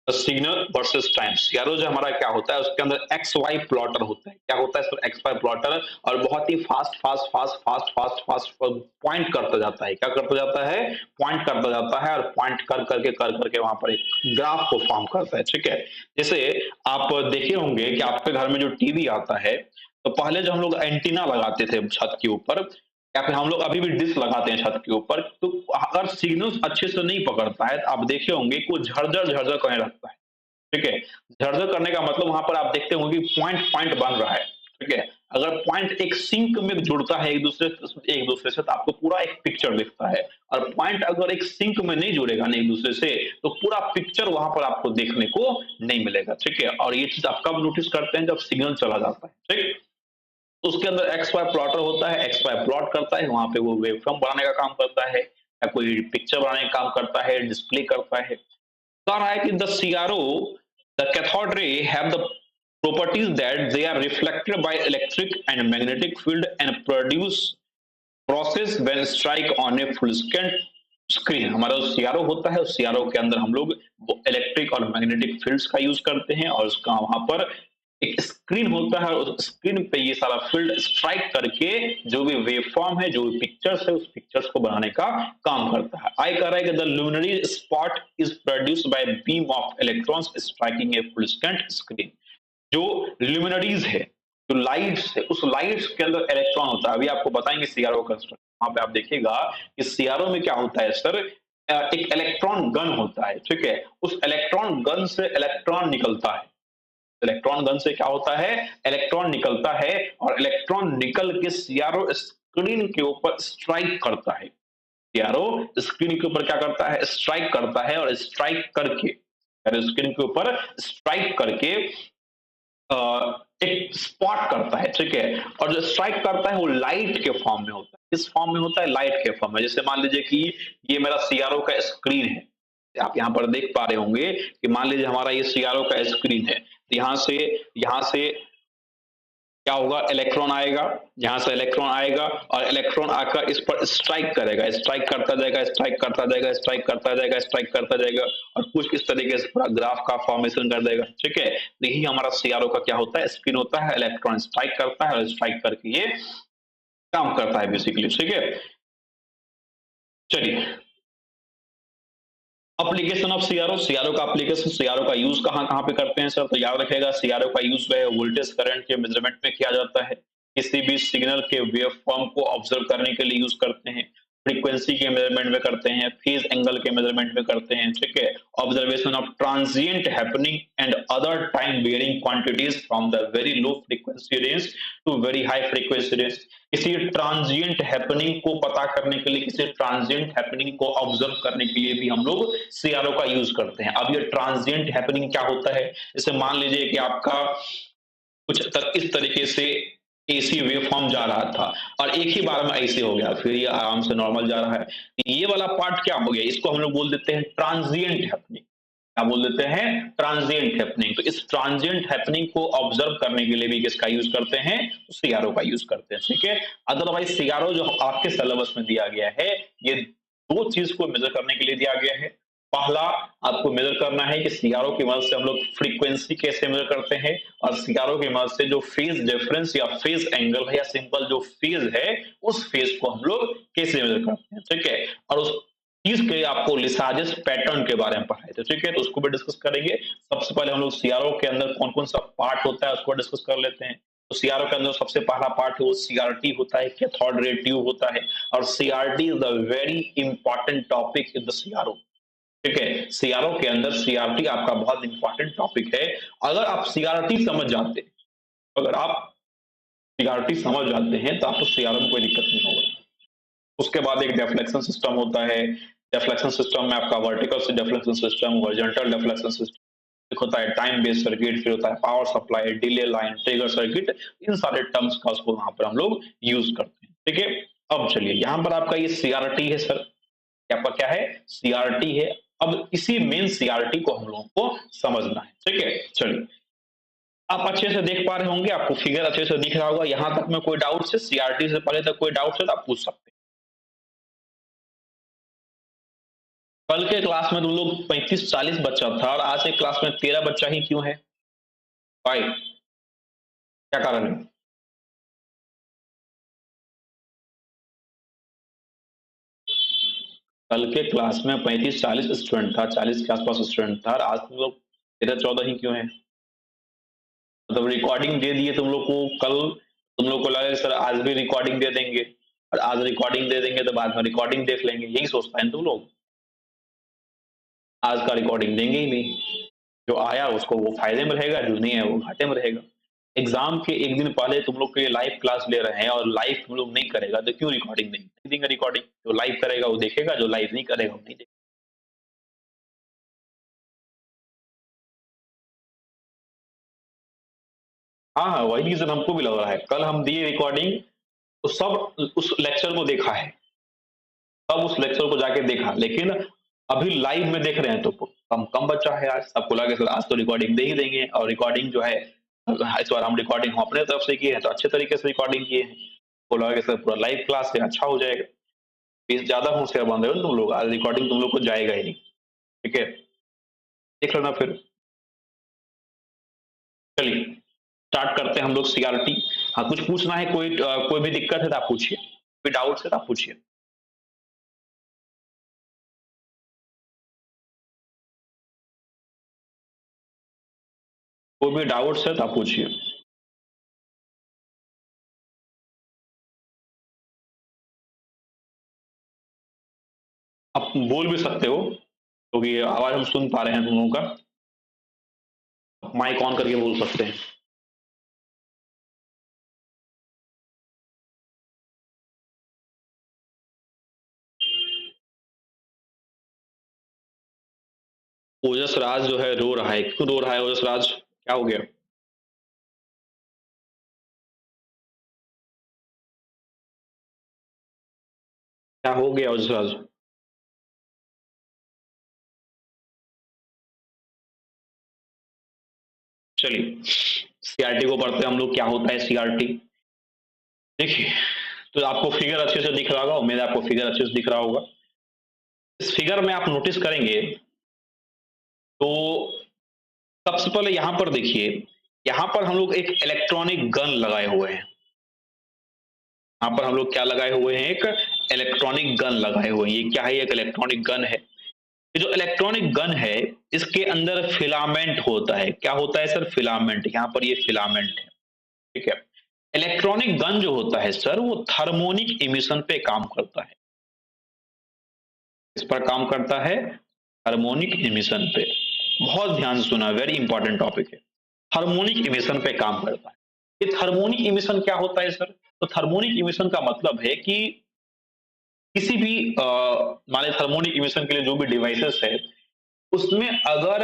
signal versus time. CRO जो हमारा क्या होता है उसके अंदर एक्स वाई प्लॉटर होता है। क्या होता है सर? एक्स वाई प्लॉटर, और बहुत ही fast fast fast fast fast fast point करता जाता है। क्या करता जाता है? पॉइंट करता जाता है, और पॉइंट कर करके वहां पर एक ग्राफ को फॉर्म करता है। ठीक है, जैसे आप देखे होंगे कि आपके घर में जो टीवी आता है, तो पहले जो हम लोग एंटीना लगाते थे छत के ऊपर, या फिर हम लोग अभी भी डिश लगाते हैं छत के ऊपर, तो अगर सिग्नल अच्छे से नहीं पकड़ता है तो आप देखे होंगे कि वो झरझर झरझर करने लगता है। ठीक है, झरझर करने का मतलब वहां पर आप देखते होंगे कि पॉइंट पॉइंट बन रहा है। ठीक है, अगर पॉइंट एक सिंक में जुड़ता है एक दूसरे से, तो आपको पूरा एक पिक्चर दिखता है। और पॉइंट अगर एक सिंक में नहीं जुड़ेगा ना एक दूसरे से, तो पूरा पिक्चर वहां पर आपको देखने को नहीं मिलेगा। ठीक है, और ये चीज आप कब नोटिस करते हैं? जब सिग्नल चला जाता है। ठीक, तो उसके अंदर एक्स वाई प्लॉटर होता है, एक्स वाई प्लॉट करता है, वहां पे वो वेवफॉर्म बनाने का काम करता है, या कोई पिक्चर बनाने का काम करता है, डिस्प्ले करता है। कह रहा है कि the CRO, the cathode ray have the properties that they are reflected by electric and magnetic field and produce process when strike on a full screen। हमारा जो सीआरओ होता है, उस सीआरओ के अंदर हम लोग इलेक्ट्रिक और मैग्नेटिक फील्ड्स का यूज करते हैं, और उसका वहां पर एक स्क्रीन होता है, उस स्क्रीन पे ये सारा फील्ड स्ट्राइक करके जो भी वेव फॉर्म है, जो भी पिक्चर्स है, उस पिक्चर्स को बनाने का काम करता है। आई कह रहा है कि the luminary spot is produced by beam of electrons striking a fluorescent screen. जो ल्यूमिनरीज है, जो लाइट्स है, उस लाइट्स के अंदर इलेक्ट्रॉन होता है। अभी आपको बताएंगे सीआरओ का स्ट्रक्चर। वहां पे आप देखिएगा कि सीआरओ में क्या होता है सर, एक इलेक्ट्रॉन गन होता है। ठीक है, उस इलेक्ट्रॉन गन से इलेक्ट्रॉन निकलता है। इलेक्ट्रॉन गन से क्या होता है? इलेक्ट्रॉन निकलता है, और इलेक्ट्रॉन निकल के सीआरओ स्क्रीन के ऊपर स्ट्राइक करता है। सीआरओ स्क्रीन के ऊपर क्या करता है? स्ट्राइक करता है, और स्ट्राइक करके स्क्रीन के ऊपर स्ट्राइक करके एक स्पॉट करता है। ठीक है, और जो स्ट्राइक करता है वो लाइट के फॉर्म में होता है। किस फॉर्म में होता है? लाइट के फॉर्म में। जैसे मान लीजिए कि ये मेरा सीआरओ का स्क्रीन है, आप यहाँ पर देख पा रहे होंगे कि मान लीजिए हमारा ये सीआरओ का स्क्रीन है, तो यहाँ से क्या होगा? इलेक्ट्रॉन आएगा, यहाँ से इलेक्ट्रॉन आएगा, और इलेक्ट्रॉन आकर इस पर स्ट्राइक करेगा, स्ट्राइक करता जाएगा, स्ट्राइक करता जाएगा, स्ट्राइक करता जाएगा, स्ट्राइक करता जाएगा, और कुछ इस तरीके से पूरा ग्राफ का फॉर्मेशन कर देगा। ठीक है, तो यही हमारा सीआरओ का क्या होता है? स्क्रीन होता है, इलेक्ट्रॉन स्ट्राइक करता है, और स्ट्राइक करके ये काम करता है बेसिकली। ठीक है, चलिए, एप्लीकेशन ऑफ सीआरओ। सीआरओ का एप्लीकेशन, सीआरओ का यूज कहाँ कहाँ पे करते हैं सर? तो याद रखेगा, सीआरओ का यूज जो है वोल्टेज करंट के मेजरमेंट में किया जाता है, किसी भी सिग्नल के वेव फॉर्म को ऑब्जर्व करने के लिए यूज करते हैं, फ्रीक्वेंसी के मेजरमेंट में करते हैं, फेज एंगल के मेजरमेंट में करते हैं। ठीक है, observation of transient happening and other time varying quantities from the very low frequency range to very high frequency range. किसी ट्रांजिएंट हैपनिंग को पता करने के लिए, किसी ट्रांजिएंट हैपनिंग को ऑब्जर्व करने के लिए भी हम लोग सीआरओ का यूज करते हैं। अब ये ट्रांजिएंट हैपनिंग क्या होता है? जैसे मान लीजिए कि आपका इस तरीके से एसी वेव फॉर्म जा रहा था, और एक ही बार में ऐसे हो गया, फिर ये आराम से नॉर्मल जा रहा है। ये वाला पार्ट क्या हो गया? इसको हम लोग बोल देते हैं ट्रांजिएंट हैपनिंग। क्या बोल देते हैं? Transient happening. तो इस ट्रांजिएंट हैपनिंग को ऑब्जर्व करने के लिए भी किसका यूज करते हैं? तो सीआरओ का यूज करते हैं। ठीक है, अदरवाइज सीआरओ जो आपके सिलेबस में दिया गया है, ये दो चीज को मेजर करने के लिए दिया गया है। पहला, आपको मेजर करना है कि सीआरओ की मदद से हम लोग फ्रीक्वेंसी कैसे मेजर करते हैं, और सीआरओ की मदद से जो फेज डिफरेंस या फेज एंगल है, या सिंपल जो फेज है, उस फेज को हम लोग कैसे मेजर करते हैं। ठीक है, और उस चीज के लिए आपको लिसाजेस पैटर्न के बारे में पढ़ाए थे। ठीक है, तो उसको भी डिस्कस करेंगे। सबसे पहले हम लोग सीआरओ के अंदर कौन कौन सा पार्ट होता है उसको डिस्कस कर लेते हैं। तो सीआरओ के अंदर सबसे पहला पार्ट है वो सीआरटी होता है, कैथोड रे ट्यूब होता है, और CRT is the very important topic in the CRO. ठीक है, सीआरओ के अंदर सीआरटी आपका बहुत इंपॉर्टेंट टॉपिक है। अगर आप सीआरटी समझ जाते हैं, अगर आप सीआरटी समझ जाते हैं तो आपको सीआरओ में कोई दिक्कत नहीं होगा। उसके बाद एक डिफ्लेक्शन सिस्टम होता है। डिफ्लेक्शन सिस्टम में आपका vertical deflection system, horizontal deflection system, एक होता है टाइम बेस्ड सर्किट, फिर होता है power supply, delay line, trigger circuit. इन सारे टर्म्स का उसको वहां पर हम लोग यूज करते हैं। ठीक है, अब चलिए, यहां पर आपका ये सीआरटी है सर, आपका क्या है? सीआरटी है। अब इसी मेन सीआरटी को हम लोगों को समझना है। ठीक है, चलिए, आप अच्छे से देख पा रहे होंगे, आपको फिगर अच्छे से दिख रहा होगा। यहां तक में कोई डाउट है? सीआरटी से पहले तक कोई डाउट है तो आप पूछ सकते हैं। कल के क्लास में तुम लोग 35-40 बच्चा था और आज के क्लास में 13 बच्चा ही क्यों है? व्हाई? क्या कारण है? कल के क्लास में 35-40 स्टूडेंट था, 40 के आसपास स्टूडेंट था और आज तुम लोग 13-14 ही क्यों है? मतलब रिकॉर्डिंग दे दिए तुम लोग को कल, तुम लोग को लगा सर आज भी रिकॉर्डिंग दे देंगे और आज रिकॉर्डिंग दे देंगे तो बाद में रिकॉर्डिंग देख लेंगे, यही सोचता है तुम लोग। आज का रिकॉर्डिंग देंगे ही नहीं। जो आया उसको वो फायदे में रहेगा, जो नहीं है वो घाटे में रहेगा। एग्जाम के एक दिन पहले तुम लोग के लिए लाइव क्लास ले रहे हैं और लाइव तुम लोग नहीं करेगा तो क्यों रिकॉर्डिंग नहीं देंगे? रिकॉर्डिंग जो लाइव करेगा वो देखेगा, जो लाइव नहीं करेगा वो नहीं देखेगा। हाँ हाँ, वही रीजन हमको भी लग रहा है। कल हम दिए रिकॉर्डिंग तो सब उस लेक्चर को देखा है, सब उस लेक्चर को जाके देखा, लेकिन अभी लाइव में देख रहे हैं तो कम कम बच्चा है। आज सबको लगा सर आज तो रिकॉर्डिंग दे ही देंगे और रिकॉर्डिंग जो है इस बार हम रिकॉर्डिंग अपने तरफ से किए हैं तो अच्छे तरीके से रिकॉर्डिंग किए हैं। तो लगा कि सर पूरा लाइव क्लास है, अच्छा हो जाएगा। फीस ज्यादा होशियार बन रहे हो तुम लोग, आज रिकॉर्डिंग तुम लोग को जाएगा ही नहीं। ठीक है, देख लेना फिर। चलिए स्टार्ट करते हैं हम लोग सीआरटी। हाँ कुछ पूछना है, कोई भी दिक्कत है तो आप पूछिए, कोई डाउट है तो आप पूछिए। कोई भी डाउट्स है तो आप पूछिए। आप बोल भी सकते हो क्योंकि आवाज हम सुन पा रहे हैं तुम लोगों का। माइक ऑन करके बोल सकते हैं। ओजस राज जो है रो रहा है, क्यों रो रहा है ओजस राज, क्या हो गया? क्या हो गया ओजस राज? चलिए सीआरटी को पढ़ते हैं हम लोग, क्या होता है सीआरटी। देखिए तो आपको फिगर अच्छे से दिख रहा होगा, उम्मीद है आपको फिगर अच्छे से दिख रहा होगा। इस फिगर में आप नोटिस करेंगे तो सबसे पहले यहां पर देखिए, यहां पर हम लोग एक इलेक्ट्रॉनिक गन लगाए हुए हैं। यहां पर हम लोग क्या लगाए हुए हैं? एक इलेक्ट्रॉनिक गन लगाए हुए हैं। ये क्या है? एक इलेक्ट्रॉनिक गन है। ये जो इलेक्ट्रॉनिक गन है इसके अंदर फिलामेंट होता है। क्या होता है सर? फिलामेंट। यहां पर ये फिलामेंट है। ठीक है। इलेक्ट्रॉनिक गन जो होता है सर वो थर्मोनिक इमिशन पे काम करता है। इस पर काम करता है, हार्मोनिक इमिशन पे। बहुत ध्यान से सुना, वेरी इंपॉर्टेंट टॉपिक है। हार्मोनिक इमिशन पे काम करता है। ये थर्मोनिक इमिशन क्या होता है सर? तो थर्मोनिक इमिशन का मतलब है कि किसी भी मान लीजिए थर्मोनिक इमिशन के लिए जो भी डिवाइसेस है उसमें अगर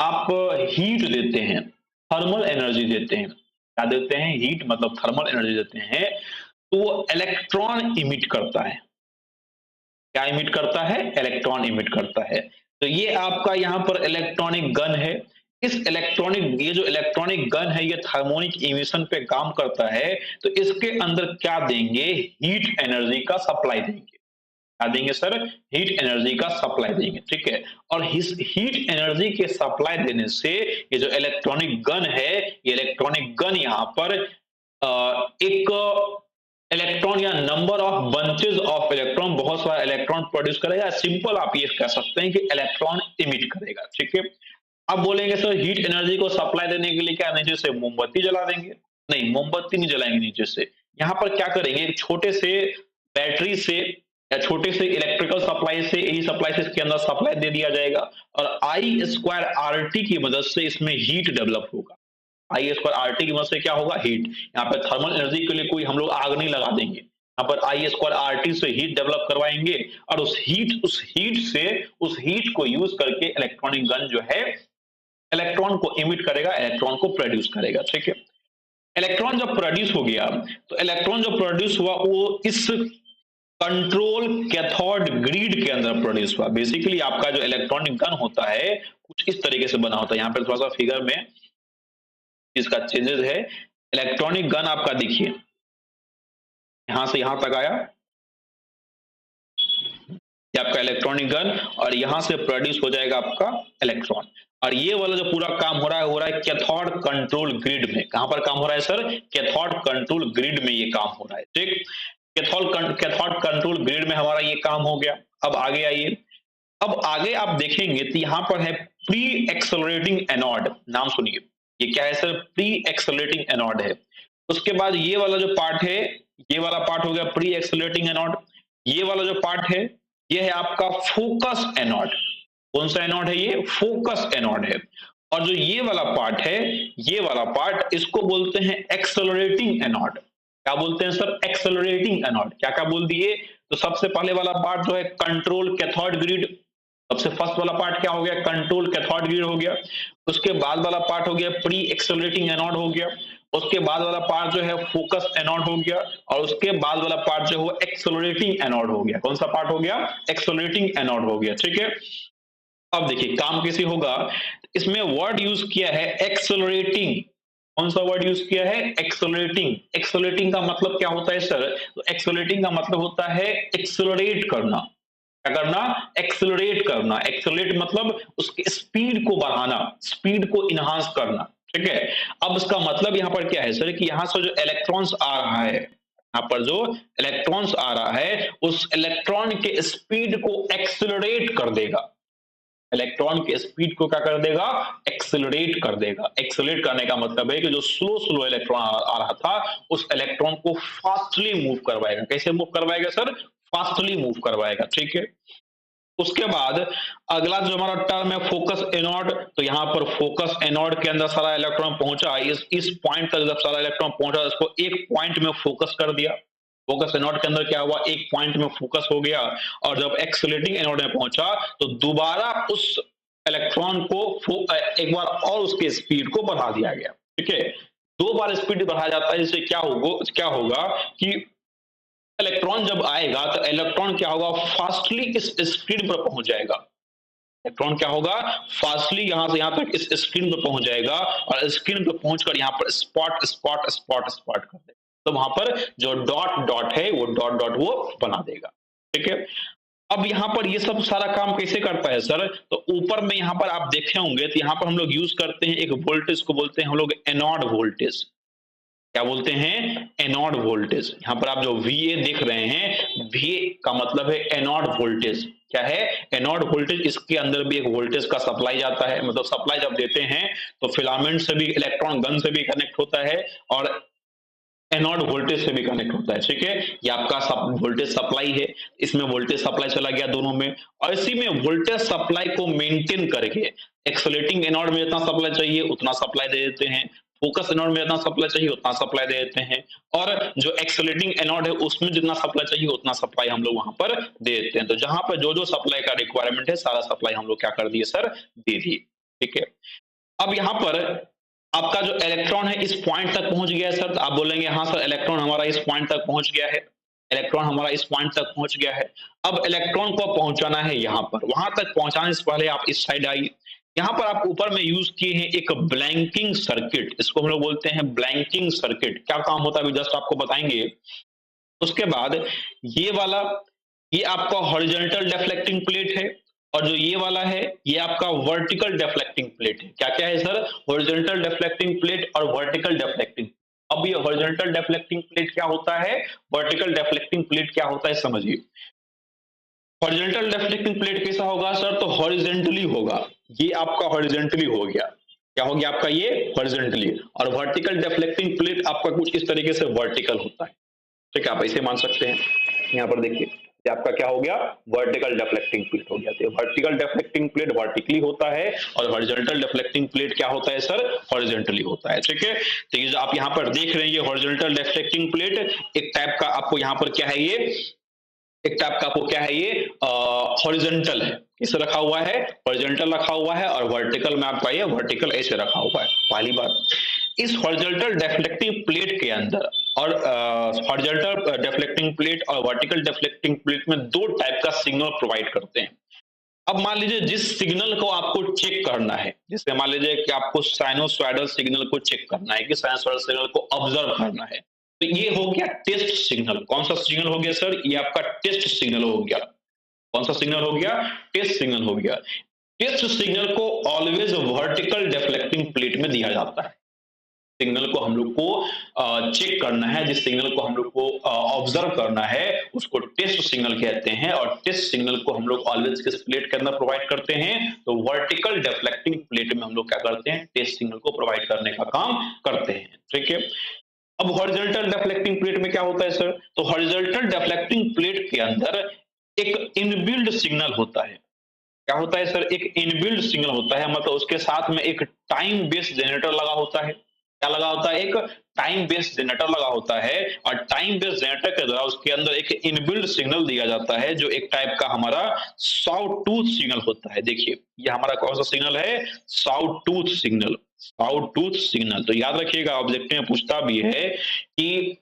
आप हीट देते हैं, थर्मल एनर्जी देते हैं, क्या देते हैं? हीट मतलब थर्मल एनर्जी देते हैं, तो वो इलेक्ट्रॉन इमिट करता है। क्या इमिट करता है? इलेक्ट्रॉन इमिट करता है। तो ये आपका यहां पर इलेक्ट्रॉनिक गन है। इस इलेक्ट्रॉनिक, ये जो इलेक्ट्रॉनिक गन है ये थर्मोनिक इमिशन पे काम करता है। तो इसके अंदर क्या देंगे? हीट एनर्जी का सप्लाई देंगे। क्या देंगे सर? हीट एनर्जी का सप्लाई देंगे। ठीक है। और इस हीट एनर्जी के सप्लाई देने से ये जो इलेक्ट्रॉनिक गन है, ये इलेक्ट्रॉनिक गन यहां पर एक इलेक्ट्रॉन या number of bunches of electron, बहुत सारा इलेक्ट्रॉन प्रोड्यूस करेगा। सिंपल आप ये कह सकते हैं कि इलेक्ट्रॉन इमिट करेगा। ठीक है। अब बोलेंगे सर हीट एनर्जी को सप्लाई देने के लिए क्या नीचे से मोमबत्ती जला देंगे? नहीं, मोमबत्ती नहीं जलाएंगे नीचे से। यहाँ पर क्या करेंगे? एक छोटे से बैटरी से या छोटे से इलेक्ट्रिकल सप्लाई से, एई सप्लाई से इसके अंदर सप्लाई दे दिया जाएगा और आई स्क्वायर आर टी की मदद से इसमें हीट डेवलप होगा। आई स्क्वायर आर टी की मदद से क्या होगा? हीट। यहाँ पर थर्मल एनर्जी के लिए कोई हम लोग आग नहीं लगा देंगे, यहाँ पर आई स्क्वायर आर टी से हीट डेवलप करवाएंगे और उस हीट को यूज करके इलेक्ट्रॉनिक गन जो है इलेक्ट्रॉन को इमिट करेगा, इलेक्ट्रॉन को प्रोड्यूस करेगा। ठीक है। इलेक्ट्रॉन जब प्रोड्यूस हो गया तो इलेक्ट्रॉन जो प्रोड्यूस हुआ वो इस कंट्रोल कैथोड ग्रिड के अंदर प्रोड्यूस हुआ। बेसिकली आपका जो इलेक्ट्रॉनिक गन होता है कुछ इस तरीके से बना होता है। यहाँ पर थोड़ा सा फिगर में इसका चेंजेस है। इलेक्ट्रॉनिक गन आपका देखिए यहां से यहां तक आया, ये आपका इलेक्ट्रॉनिक गन, और यहां से प्रोड्यूस हो जाएगा आपका इलेक्ट्रॉन। और ये वाला जो पूरा काम हो रहा है कैथोड कंट्रोल ग्रिड में। कहां पर काम हो रहा है सर? कैथोड कंट्रोल ग्रिड में ये काम हो रहा है, ठीक। कैथोड कंट्रोल ग्रिड में हमारा ये काम हो गया। अब आगे आइए, अब आगे आप देखेंगे तो यहां पर है प्री एक्सेलरेटिंग एनोड। नाम सुनिए, ये क्या है सर? प्री एक्सेलरेटिंग एनोड है। उसके बाद ये वाला जो पार्ट है, ये वाला पार्ट हो गया प्री एक्सेलरेटिंग एनोड। ये वाला जो पार्ट है, ये है आपका फोकस एनोड। कौन सा एनोड है? ये फोकस एनोड है। और जो ये वाला पार्ट है, ये वाला पार्ट, इसको बोलते हैं एक्सेलरेटिंग एनोड। क्या बोलते हैं सर? Accelerating anode. क्या क्या बोल दिए? तो सबसे पहले वाला पार्ट जो है कंट्रोल कैथोड ग्रिड। सबसे फर्स्ट वाला पार्ट क्या हो गया? कंट्रोल कैथोड ग्रिड हो गया। उसके बाद वाला पार्ट हो गया प्री एक्सेलरेटिंग एनोड हो गया। उसके बाद वाला पार्ट जो है फोकस एनोड हो गया। और उसके बाद वाला पार्ट जो है वो एक्सेलरेटिंग एनोड हो गया। कौन सा पार्ट हो गया? एक्सेलरेटिंग एनोड हो गया, ठीक है। अब देखिए काम कैसे होगा। इसमें वर्ड यूज किया है एक्सेलरेटिंग। कौन सा वर्ड यूज किया है? एक्सेलरेटिंग। एक्सेलरेटिंग का मतलब क्या होता है सर? तो एक्सेलरेटिंग का मतलब होता है एक्सेलरेट करना। क्या करना? एक्सेलरेट करना। एक्सेलरेट मतलब उसकी स्पीड को बढ़ाना, स्पीड को इनहांस करना, ठीक है। अब इसका मतलब यहां पर क्या है सर कि यहां से जो इलेक्ट्रॉन्स आ रहा है, यहां पर जो इलेक्ट्रॉन्स आ रहा है, उस इलेक्ट्रॉन के स्पीड को एक्सेलरेट कर देगा। इलेक्ट्रॉन के स्पीड को क्या कर देगा? एक्सेलरेट कर देगा। एक्सेलरेट करने का मतलब है कि जो स्लो स्लो इलेक्ट्रॉन आ रहा था, उस इलेक्ट्रॉन को फास्टली मूव करवाएगा। कैसे मूव करवाएगा सर? फास्टली मूव करवाएगा, ठीक है। उसके बाद अगला जो हमारा टर्म है फोकस एनोड। तो यहां पर फोकस एनोड के अंदर सारा इलेक्ट्रॉन पहुंचा, इस पॉइंट तक जब सारा इलेक्ट्रॉन पहुंचा, इसको एक पॉइंट में फोकस कर दिया। फोकस एनोड के अंदर क्या हुआ? एक पॉइंट में फोकस हो गया। और जब एक्सेलरेटिंग एनोड में पहुंचा तो दोबारा उस इलेक्ट्रॉन को एक बार और उसके स्पीड को बढ़ा दिया गया, ठीक है। दो बार स्पीड बढ़ाया जाता है, जिससे क्या होगा कि इलेक्ट्रॉन जब आएगा तो इलेक्ट्रॉन क्या होगा? फास्टली इस स्क्रीन पर पहुंच जाएगा। इलेक्ट्रॉन क्या होगा? फास्टली यहां से यहां तक इस स्क्रीन पर पहुंच जाएगा, और स्क्रीन पर पहुंचकर यहां पर स्पॉट स्पॉट स्पॉट स्पॉट कर देगा। तो वहां पर जो डॉट डॉट है वो डॉट डॉट वो बना देगा, ठीक है। अब यहां पर ये सब सारा काम कैसे करता है सर? तो ऊपर में यहां पर आप देखे होंगे तो यहां पर हम लोग यूज करते हैं एक वोल्टेज को बोलते हैं हम लोग एनोड वोल्टेज। क्या बोलते हैं? Anode voltage. यहां पर आप जो VA देख रहे हैं, VA का मतलब है एनोड वोल्टेज। क्या है? Anode voltage. इसके अंदर भी एक वोल्टेज का सप्लाई जाता है, मतलब सप्लाई जब देते हैं तो फिलामेंट से भी, इलेक्ट्रॉन गन से भी कनेक्ट होता है, और एनोड वोल्टेज से भी कनेक्ट होता है, ठीक है। ये आपका वोल्टेज सप्लाई है, इसमें वोल्टेज सप्लाई चला गया दोनों में, और इसी में वोल्टेज सप्लाई को मेंटेन करके एक्सेलरेटिंग एनोड में जितना सप्लाई चाहिए उतना सप्लाई दे देते हैं, फोकस एनोड में जितना सप्लाई चाहिए उतना सप्लाई दे देते हैं, और जो एक्सेलरेटिंग एनोड है उसमें जितना सप्लाई चाहिए उतना सप्लाई हम लोग वहां पर दे देते हैं। तो जहां पर जो जो सप्लाई का रिक्वायरमेंट है, सारा सप्लाई हम लोग क्या कर दिए सर? दे दिए, ठीक है। अब यहां पर आपका जो इलेक्ट्रॉन है इस पॉइंट तक पहुंच गया है सर। तो आप बोलेंगे हाँ सर, इलेक्ट्रॉन हमारा इस पॉइंट तक पहुंच गया है, इलेक्ट्रॉन हमारा इस पॉइंट तक पहुंच गया है। अब इलेक्ट्रॉन को पहुंचाना है यहां पर। वहां तक पहुंचाने से पहले आप इस साइड आइए। यहां पर आप ऊपर में यूज किए हैं एक ब्लैंकिंग सर्किट। इसको हम लोग बोलते हैं ब्लैंकिंग सर्किट। क्या काम होता है अभी जस्ट आपको बताएंगे। उसके बाद ये वाला, ये आपका हॉरिजॉन्टल डिफ्लेक्टिंग प्लेट है, और जो ये वाला है ये आपका वर्टिकल डिफ्लेक्टिंग प्लेट है। क्या क्या है सर? हॉरिजॉन्टल डिफ्लेक्टिंग प्लेट और वर्टिकल डिफ्लेक्टिंग। अब ये हॉरिजॉन्टल डिफ्लेक्टिंग प्लेट क्या होता है, वर्टिकल डिफ्लेक्टिंग प्लेट क्या होता है, समझिए। हॉरिजॉन्टल डिफ्लेक्टिंग प्लेट कैसा होगा सर? तो हॉरिजॉन्टली होगा। ये आपका हॉरिजॉन्टली हो गया। क्या हो गया आपका? ये हॉरिजॉन्टली। और वर्टिकल डिफ्लेक्टिंग प्लेट आपका कुछ इस तरीके से वर्टिकल होता है, ठीक है। आप ऐसे मान सकते हैं। यहाँ पर देखिए, ये आपका क्या हो गया? वर्टिकल डिफ्लेक्टिंग प्लेट हो गया। तो वर्टिकल डिफ्लेक्टिंग प्लेट वर्टिकली होता है, और हॉरिजॉन्टल डिफ्लेक्टिंग प्लेट क्या होता है सर? हॉरिजॉन्टली होता है, ठीक है। तो ये जो आप यहाँ पर देख रहे हैं, ये हॉरिजॉन्टल डिफ्लेक्टिंग प्लेट एक टाइप का आपको यहाँ पर क्या है, ये एक टाइप का आपको क्या है, ये हॉरिजॉन्टल है। इसे रखा हुआ है, हॉरिजॉन्टल रखा हुआ है, और वर्टिकल में आपका ये वर्टिकल ऐसे रखा हुआ है। पहली बात, इस हॉरिजॉन्टल डिफ्लेक्टिंग प्लेट के अंदर, और हॉरिजॉन्टल डिफ्लेक्टिंग प्लेट और वर्टिकल डिफ्लेक्टिंग प्लेट में दो टाइप का सिग्नल प्रोवाइड करते हैं। अब मान लीजिए जिस सिग्नल को आपको चेक करना है, जैसे मान लीजिए कि आपको साइनोसॉइडल सिग्नल को चेक करना है, कि साइनोसॉइडल सिग्नल को ऑब्जर्व करना है, तो ये हो गया टेस्ट सिग्नल। कौन सा सिग्नल हो गया सर? ये आपका टेस्ट सिग्नल हो गया। कौन सा सिग्नल हो गया? टेस्ट सिग्नल हो गया। टेस्ट सिग्नल को ऑलवेज वर्टिकल डिफ्लेक्टिंग प्लेट में दिया जाता है। सिग्नल को हम लोग को चेक करना है, जिस सिग्नल को हम लोग को ऑब्जर्व करना है उसको टेस्ट सिग्नल कहते हैं। और टेस्ट सिग्नल को हम लोग ऑलवेज किस प्लेट के अंदर प्रोवाइड करते हैं? तो वर्टिकल डिफ्लेक्टिंग प्लेट में हम लोग क्या करते हैं? टेस्ट सिग्नल को प्रोवाइड करने का काम करते हैं। ठीक है। अब हॉरिजॉन्टल डिफ्लेक्टिंग प्लेट में क्या होता है सर? तो हॉरिजॉन्टल डिफ्लेक्टिंग प्लेट के अंदर एक इनबिल्ड सिग्नल होता है। क्या होता है सर? एक इनबिल्ड सिग्नल होता है, मतलब उसके साथ में एक टाइम बेस्ड जनरेटर लगा होता है। क्या लगा होता है? एक टाइम बेस्ड जनरेटर लगा होता है। और टाइम बेस्ड जनरेटर के द्वारा उसके अंदर एक इनबिल्ड सिग्नल दिया जाता है, जो एक टाइप का हमारा सॉटूथ सिग्नल होता है। देखिए ये हमारा कौन सा सिग्नल है? Sawtooth signal. सॉटूथ सिग्नल तो याद रखिएगा, ऑब्जेक्टिव में पूछता भी है कि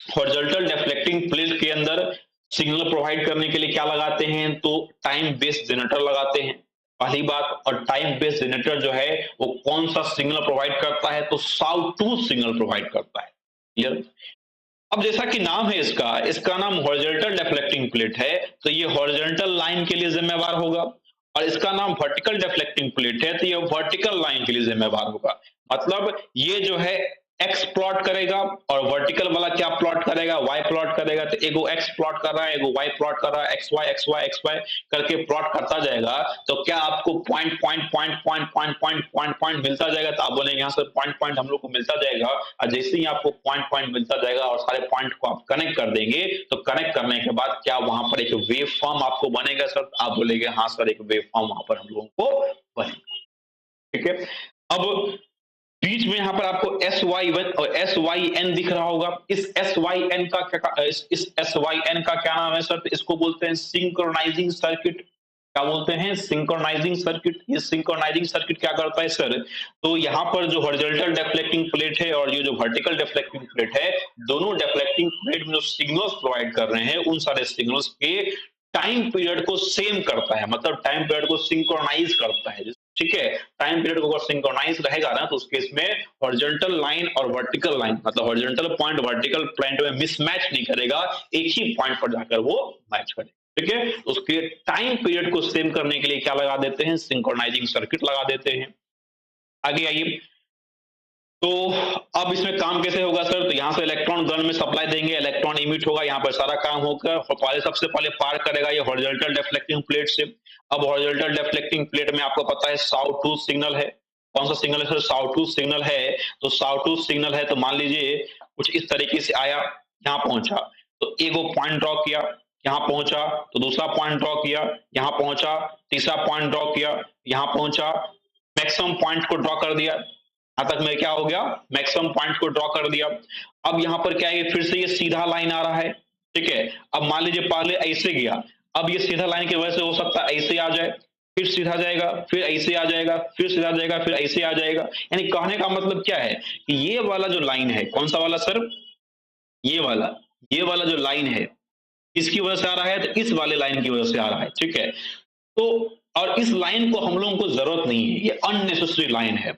हॉरिजॉन्टल डिफ्लेक्टिंग प्लेट के अंदर सिग्नल प्रोवाइड करने के लिए क्या लगाते हैं? तो टाइम बेस्ड जनरेटर लगाते हैं, पहली बात। और टाइम बेस्ड जनरेटर जो है वो कौन सा सिग्नल प्रोवाइड करता है? तो सॉटूथ सिग्नल प्रोवाइड करता है। क्लियर? अब जैसा कि नाम है इसका, इसका नाम हॉरिजॉन्टल डिफ्लेक्टिंग प्लेट है, तो ये हॉरिजॉन्टल लाइन के लिए जिम्मेवार होगा। और इसका नाम वर्टिकल डिफ्लेक्टिंग प्लेट है, तो ये वर्टिकल लाइन के लिए जिम्मेवार होगा। मतलब ये जो है एक्स प्लॉट करेगा और वर्टिकल वाला क्या प्लॉट करेगा? वाई प्लॉट करेगा। तो एगो एक्स प्लॉट कर रहा है, एगो वाई प्लॉट कर रहा है, X Y X Y X Y करके प्लॉट करता जाएगा। तो क्या आपको point point point point point point point point मिलता जाएगा? तो आप बोलेंगे यहाँ से पॉइंट पॉइंट हम लोग को मिलता जाएगा। और जैसे ही आपको पॉइंट पॉइंट मिलता जाएगा और सारे पॉइंट को आप कनेक्ट कर देंगे, तो कनेक्ट करने के बाद क्या वहां पर एक वेव फॉर्म आपको बनेगा सर? आप बोलेंगे हाँ सर, एक वेव फॉर्म वहां पर हम लोगों को बनेगा। ठीक है। अब बीच में यहाँ पर आपको SY1 और SYN दिख रहा होगा। इस SYN का क्या, इस SYN का क्या नाम है सर? तो इसको बोलते हैं सिंक्रोनाइजिंग सर्किट। क्या बोलते हैं? Synchronising circuit. ये सिंक्रोनाइजिंग सर्किट क्या करता है सर? तो यहाँ पर जो हॉरिजॉन्टल डिफ्लेक्टिंग प्लेट है और ये जो वर्टिकल डिफ्लेक्टिंग प्लेट है, दोनों डिफ्लेक्टिंग प्लेट में जो सिग्नल्स प्रोवाइड कर रहे हैं, उन सारे सिग्नल्स के टाइम पीरियड को सेम करता है, मतलब टाइम पीरियड को सिंक्रोनाइज करता है। ठीक है। टाइम पीरियड को अगर सिंक्रोनाइज रहेगा ना, तो उस केस में हॉरिजॉन्टल लाइन और वर्टिकल लाइन, मतलब हॉरिजॉन्टल पॉइंट वर्टिकल पॉइंट में मिसमैच नहीं करेगा, एक ही पॉइंट पर जाकर वो मैच करेगा। ठीक है। उसके टाइम पीरियड को सेम करने के लिए क्या लगा देते हैं? सिंक्रोनाइजिंग सर्किट लगा देते हैं। आगे आइए। तो अब इसमें काम कैसे होगा सर? तो यहाँ से इलेक्ट्रॉन गन में सप्लाई देंगे, इलेक्ट्रॉन इमिट होगा, यहाँ पर सारा काम होगा। और सबसे पहले पार करेगा ये हॉरिजॉन्टल डिफ्लेक्टिंग प्लेट से। अब हॉरिजॉन्टल डिफ्लेक्टिंग प्लेट में आपको पता है सॉटूथ सिग्नल है। कौन सा सिग्नल है सर? सॉटूथ सिग्नल है। तो सॉटूथ सिग्नल है तो मान लीजिए कुछ इस तरीके से आया, यहाँ पहुंचा, तो एगो पॉइंट ड्रॉ किया, यहाँ पहुंचा, तो दूसरा पॉइंट ड्रॉ किया, यहाँ पहुंचा, तीसरा पॉइंट ड्रॉ किया, यहाँ पहुंचा, मैक्सिमम पॉइंट को ड्रॉ कर दिया। यहां तक में क्या हो गया? मैक्सिमम पॉइंट को ड्रॉ कर दिया। अब यहां पर क्या है? फिर से ये सीधा लाइन आ रहा है। ठीक है। अब मान लीजिए पहले ऐसे गया, अब ये सीधा लाइन की वजह से हो सकता है ऐसे आ जाए, फिर सीधा जाएगा, फिर ऐसे आ जाएगा, फिर सीधा जाएगा, फिर ऐसे आ जाएगा। यानी कहने का मतलब क्या है कि ये वाला जो लाइन है, कौन सा वाला सर? ये वाला जो लाइन है, इसकी वजह से आ रहा है, तो इस वाले लाइन की वजह से आ रहा है। ठीक है। तो और इस लाइन को हम लोगों को जरूरत नहीं है, ये अननेसेसरी लाइन है।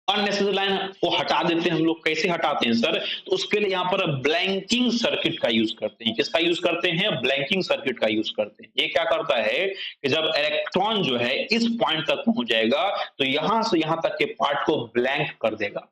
अननेसेसरी लाइन को हटा देते हैं हम लोग। कैसे हटाते हैं सर? तो उसके लिए यहाँ पर ब्लैंकिंग सर्किट का यूज करते हैं। किसका यूज करते हैं? ब्लैंकिंग सर्किट का यूज करते हैं। ये क्या करता है कि जब इलेक्ट्रॉन जो है इस पॉइंट तक पहुंच जाएगा, तो यहां से यहां तक के पार्ट को ब्लैंक कर देगा।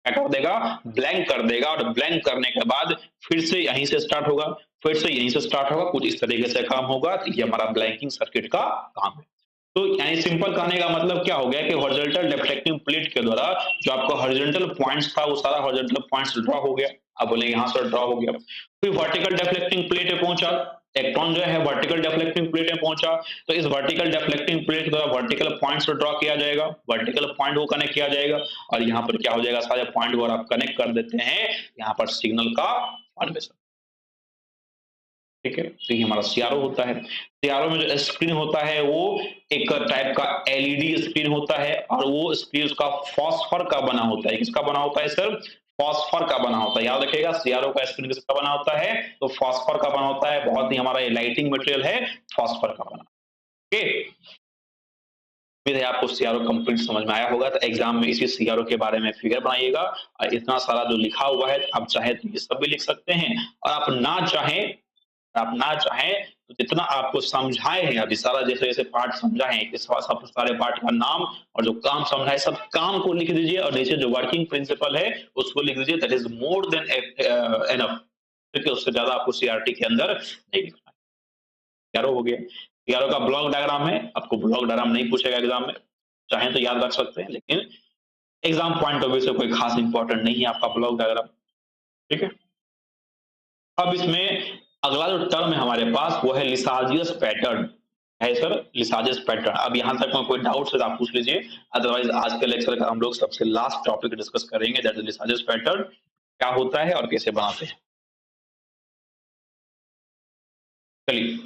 क्या कर देगा? ब्लैंक कर देगा। और ब्लैंक करने के बाद फिर से यहीं से स्टार्ट होगा, फिर से यहीं से स्टार्ट होगा, कुछ इस तरीके से काम होगा। तो ये हमारा ब्लैंकिंग सर्किट का काम है। तो यानी सिंपल कहने का मतलब क्या हो गया कि हॉरिजॉन्टल डिफ्लेक्टिंग प्लेट के द्वारा जो आपका हॉरिजॉन्टल पॉइंट्स था, वो सारा हॉरिजॉन्टल पॉइंट्स ड्रॉ हो गया। आप बोलेंगे यहां से ड्रॉ हो गया। फिर वर्टिकल डिफ्लेक्टिंग प्लेट पे पहुंचा, इलेक्ट्रॉन जो है वर्टिकल डिफ्लेक्टिंग प्लेट में पहुंचा, तो इस वर्टिकल डिफ्लेक्टिंग प्लेट के द्वारा वर्टिकल पॉइंट्स को ड्रॉ किया जाएगा, वर्टिकल पॉइंट को कनेक्ट किया जाएगा। और यहाँ पर क्या हो जाएगा? सारे पॉइंट को आप कनेक्ट कर देते हैं, यहाँ पर सिग्नल का फॉर्मेशन। ठीक है। तो ये हमारा सीआरओ होता है। सीआरओ में जो स्क्रीन होता है वो एक टाइप का एलईडी स्क्रीन होता है, और वो स्क्रीन उसका फॉस्फर का बना होता है। किसका बना होता है सर? फॉस्फर का बना होता है। याद रखिएगा, सीआरओ का स्क्रीन किसका बना होता है? तो फॉस्फर का बना होता है। बहुत ही हमारा ये लाइटिंग मटेरियल है, फॉस्फर का बना। ओके। उम्मीद है आपको सीआरओ कंप्लीट समझ में आया होगा। तो एग्जाम में इसी सीआरओ के बारे में फिगर बनाइएगा, और इतना सारा जो लिखा हुआ है आप चाहे तो ये सब भी लिख सकते हैं, और आप ना चाहें आप ना चाहें तो जितना आपको समझाए हैं अभी सारा जैसे-जैसे पार्ट समझाए हैं, इस सब सारे पार्ट का नाम और जो काम समझाए सब काम को लिख दीजिए और नीचे जो वर्किंग प्रिंसिपल है उसको लिख दीजिए that is more than enough. ठीक है? उससे ज़्यादा आपको सीआरटी के अंदर नहीं लिखना है। 11 हो गया। 11 का ब्लॉक डायग्राम है, आपको ब्लॉक डायग्राम नहीं पूछेगा एग्ज़ाम में, चाहें तो याद रख सकते हैं लेकिन एग्ज़ाम पॉइंट ऑफ व्यू से कोई खास इम्पोर्टेंट नहीं है आपका ब्लॉक डायग्राम। ठीक है? अब इसमें अगला जो टर्म है हमारे पास वो है लिसाजियस पैटर्न है सर, लिसाजियस पैटर्न। अब यहाँ तक में कोई डाउट है तो आप पूछ लीजिए, अदरवाइज आज के लेक्चर का हम लोग सबसे लास्ट टॉपिक डिस्कस करेंगे दैट इज लिसाजियस पैटर्न, क्या होता है और कैसे बनाते हैं। चलिए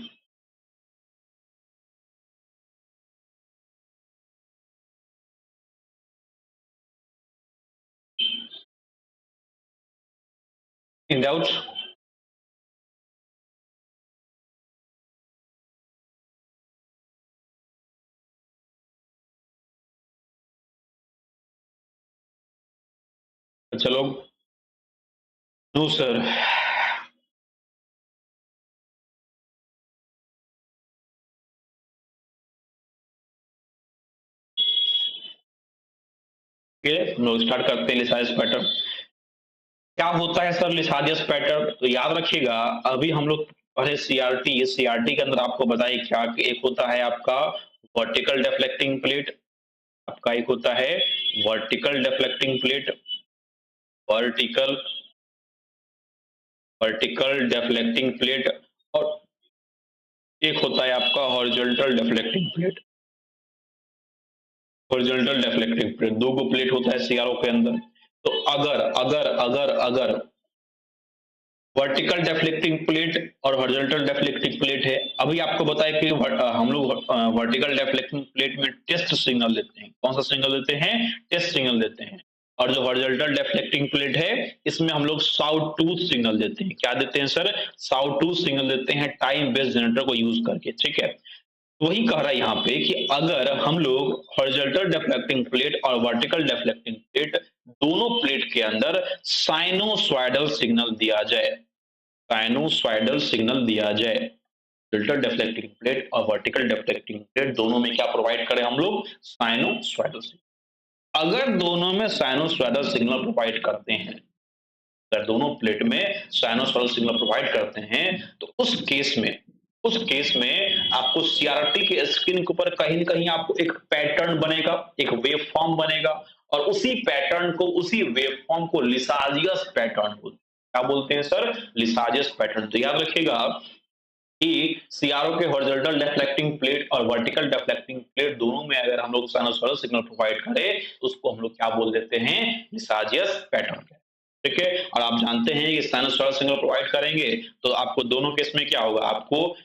इन डाउट। चलो नो सर। नो स्टार्ट करते हैं लिसाजियस पैटर्न। क्या होता है सर लिसाजियस पैटर्न, तो याद रखिएगा अभी हम लोग पढ़े सीआरटी, सीआरटी के अंदर आपको बताइए क्या कि एक होता है आपका वर्टिकल डिफ्लेक्टिंग प्लेट, आपका एक होता है vertical deflecting plate, vertical vertical deflecting plate और एक होता है आपका horizontal deflecting plate. Horizontal deflecting plate, दो गो प्लेट होता है सीआरओ के अंदर। तो अगर अगर अगर अगर वर्टिकल डिफ्लेक्टिंग प्लेट और हॉरिजॉन्टल डिफ्लेक्टिंग प्लेट है, अभी आपको बताया कि हम लोग वर्टिकल डिफ्लेक्टिंग प्लेट में टेस्ट सिग्नल देते हैं। कौन सा सिग्नल देते हैं? टेस्ट सिग्नल देते हैं। और जो हॉरिजॉन्टल डिफ्लेक्टिंग प्लेट है इसमें हम लोग साउथ टूथ सिग्नल देते हैं। क्या देते हैं सर? साउथ टूथ सिग्नल देते हैं टाइम बेस्ड जनरेटर को यूज करके। ठीक है? वही कह रहा है यहाँ पे कि अगर हम लोग हॉरिजॉन्टल डिफ्लेक्टिंग प्लेट और वर्टिकल डिफ्लेक्टिंग प्लेट दोनों प्लेट के अंदर साइनोसॉइडल सिग्नल दिया जाए, साइनोसॉइडल सिग्नल दिया जाए, फिल्टर डिफ्लेक्टिंग प्लेट और वर्टिकल डिफ्लेक्टिंग प्लेट दोनों में क्या प्रोवाइड करें हम लोग? Sinusoidal signal. अगर दोनों में साइनोसॉइडल सिग्नल प्रोवाइड करते हैं, अगर दोनों प्लेट में साइनोसॉइडल सिग्नल प्रोवाइड करते हैं तो उस केस में आपको सीआरटी के स्क्रीन के ऊपर कहीं न कहीं आपको एक पैटर्न बनेगा, एक वेव फॉर्म बनेगा और उसी पैटर्न को, उसी वेव फॉर्म को लिसाजियस पैटर्न बोलते हैं। क्या बोलते हैं सर? लिसाजियस पैटर्न। तो याद रखिएगा कि सीआरओ के हॉरिजॉन्टल डिफ्लेक्टिंग प्लेट और वर्टिकल डिफ्लेक्टिंग प्लेट दोनों में अगर हम लोग साइनोसॉइडल सिग्नल प्रोवाइड करें तो उसको हम लोग क्या बोल देते हैं? लिसाजियस पैटर्न। ठीक है? और आप जानते हैं कि साइनोसॉइडल सिग्नल प्रोवाइड करेंगे तो आपको दोनों केस में क्या होगा? आपको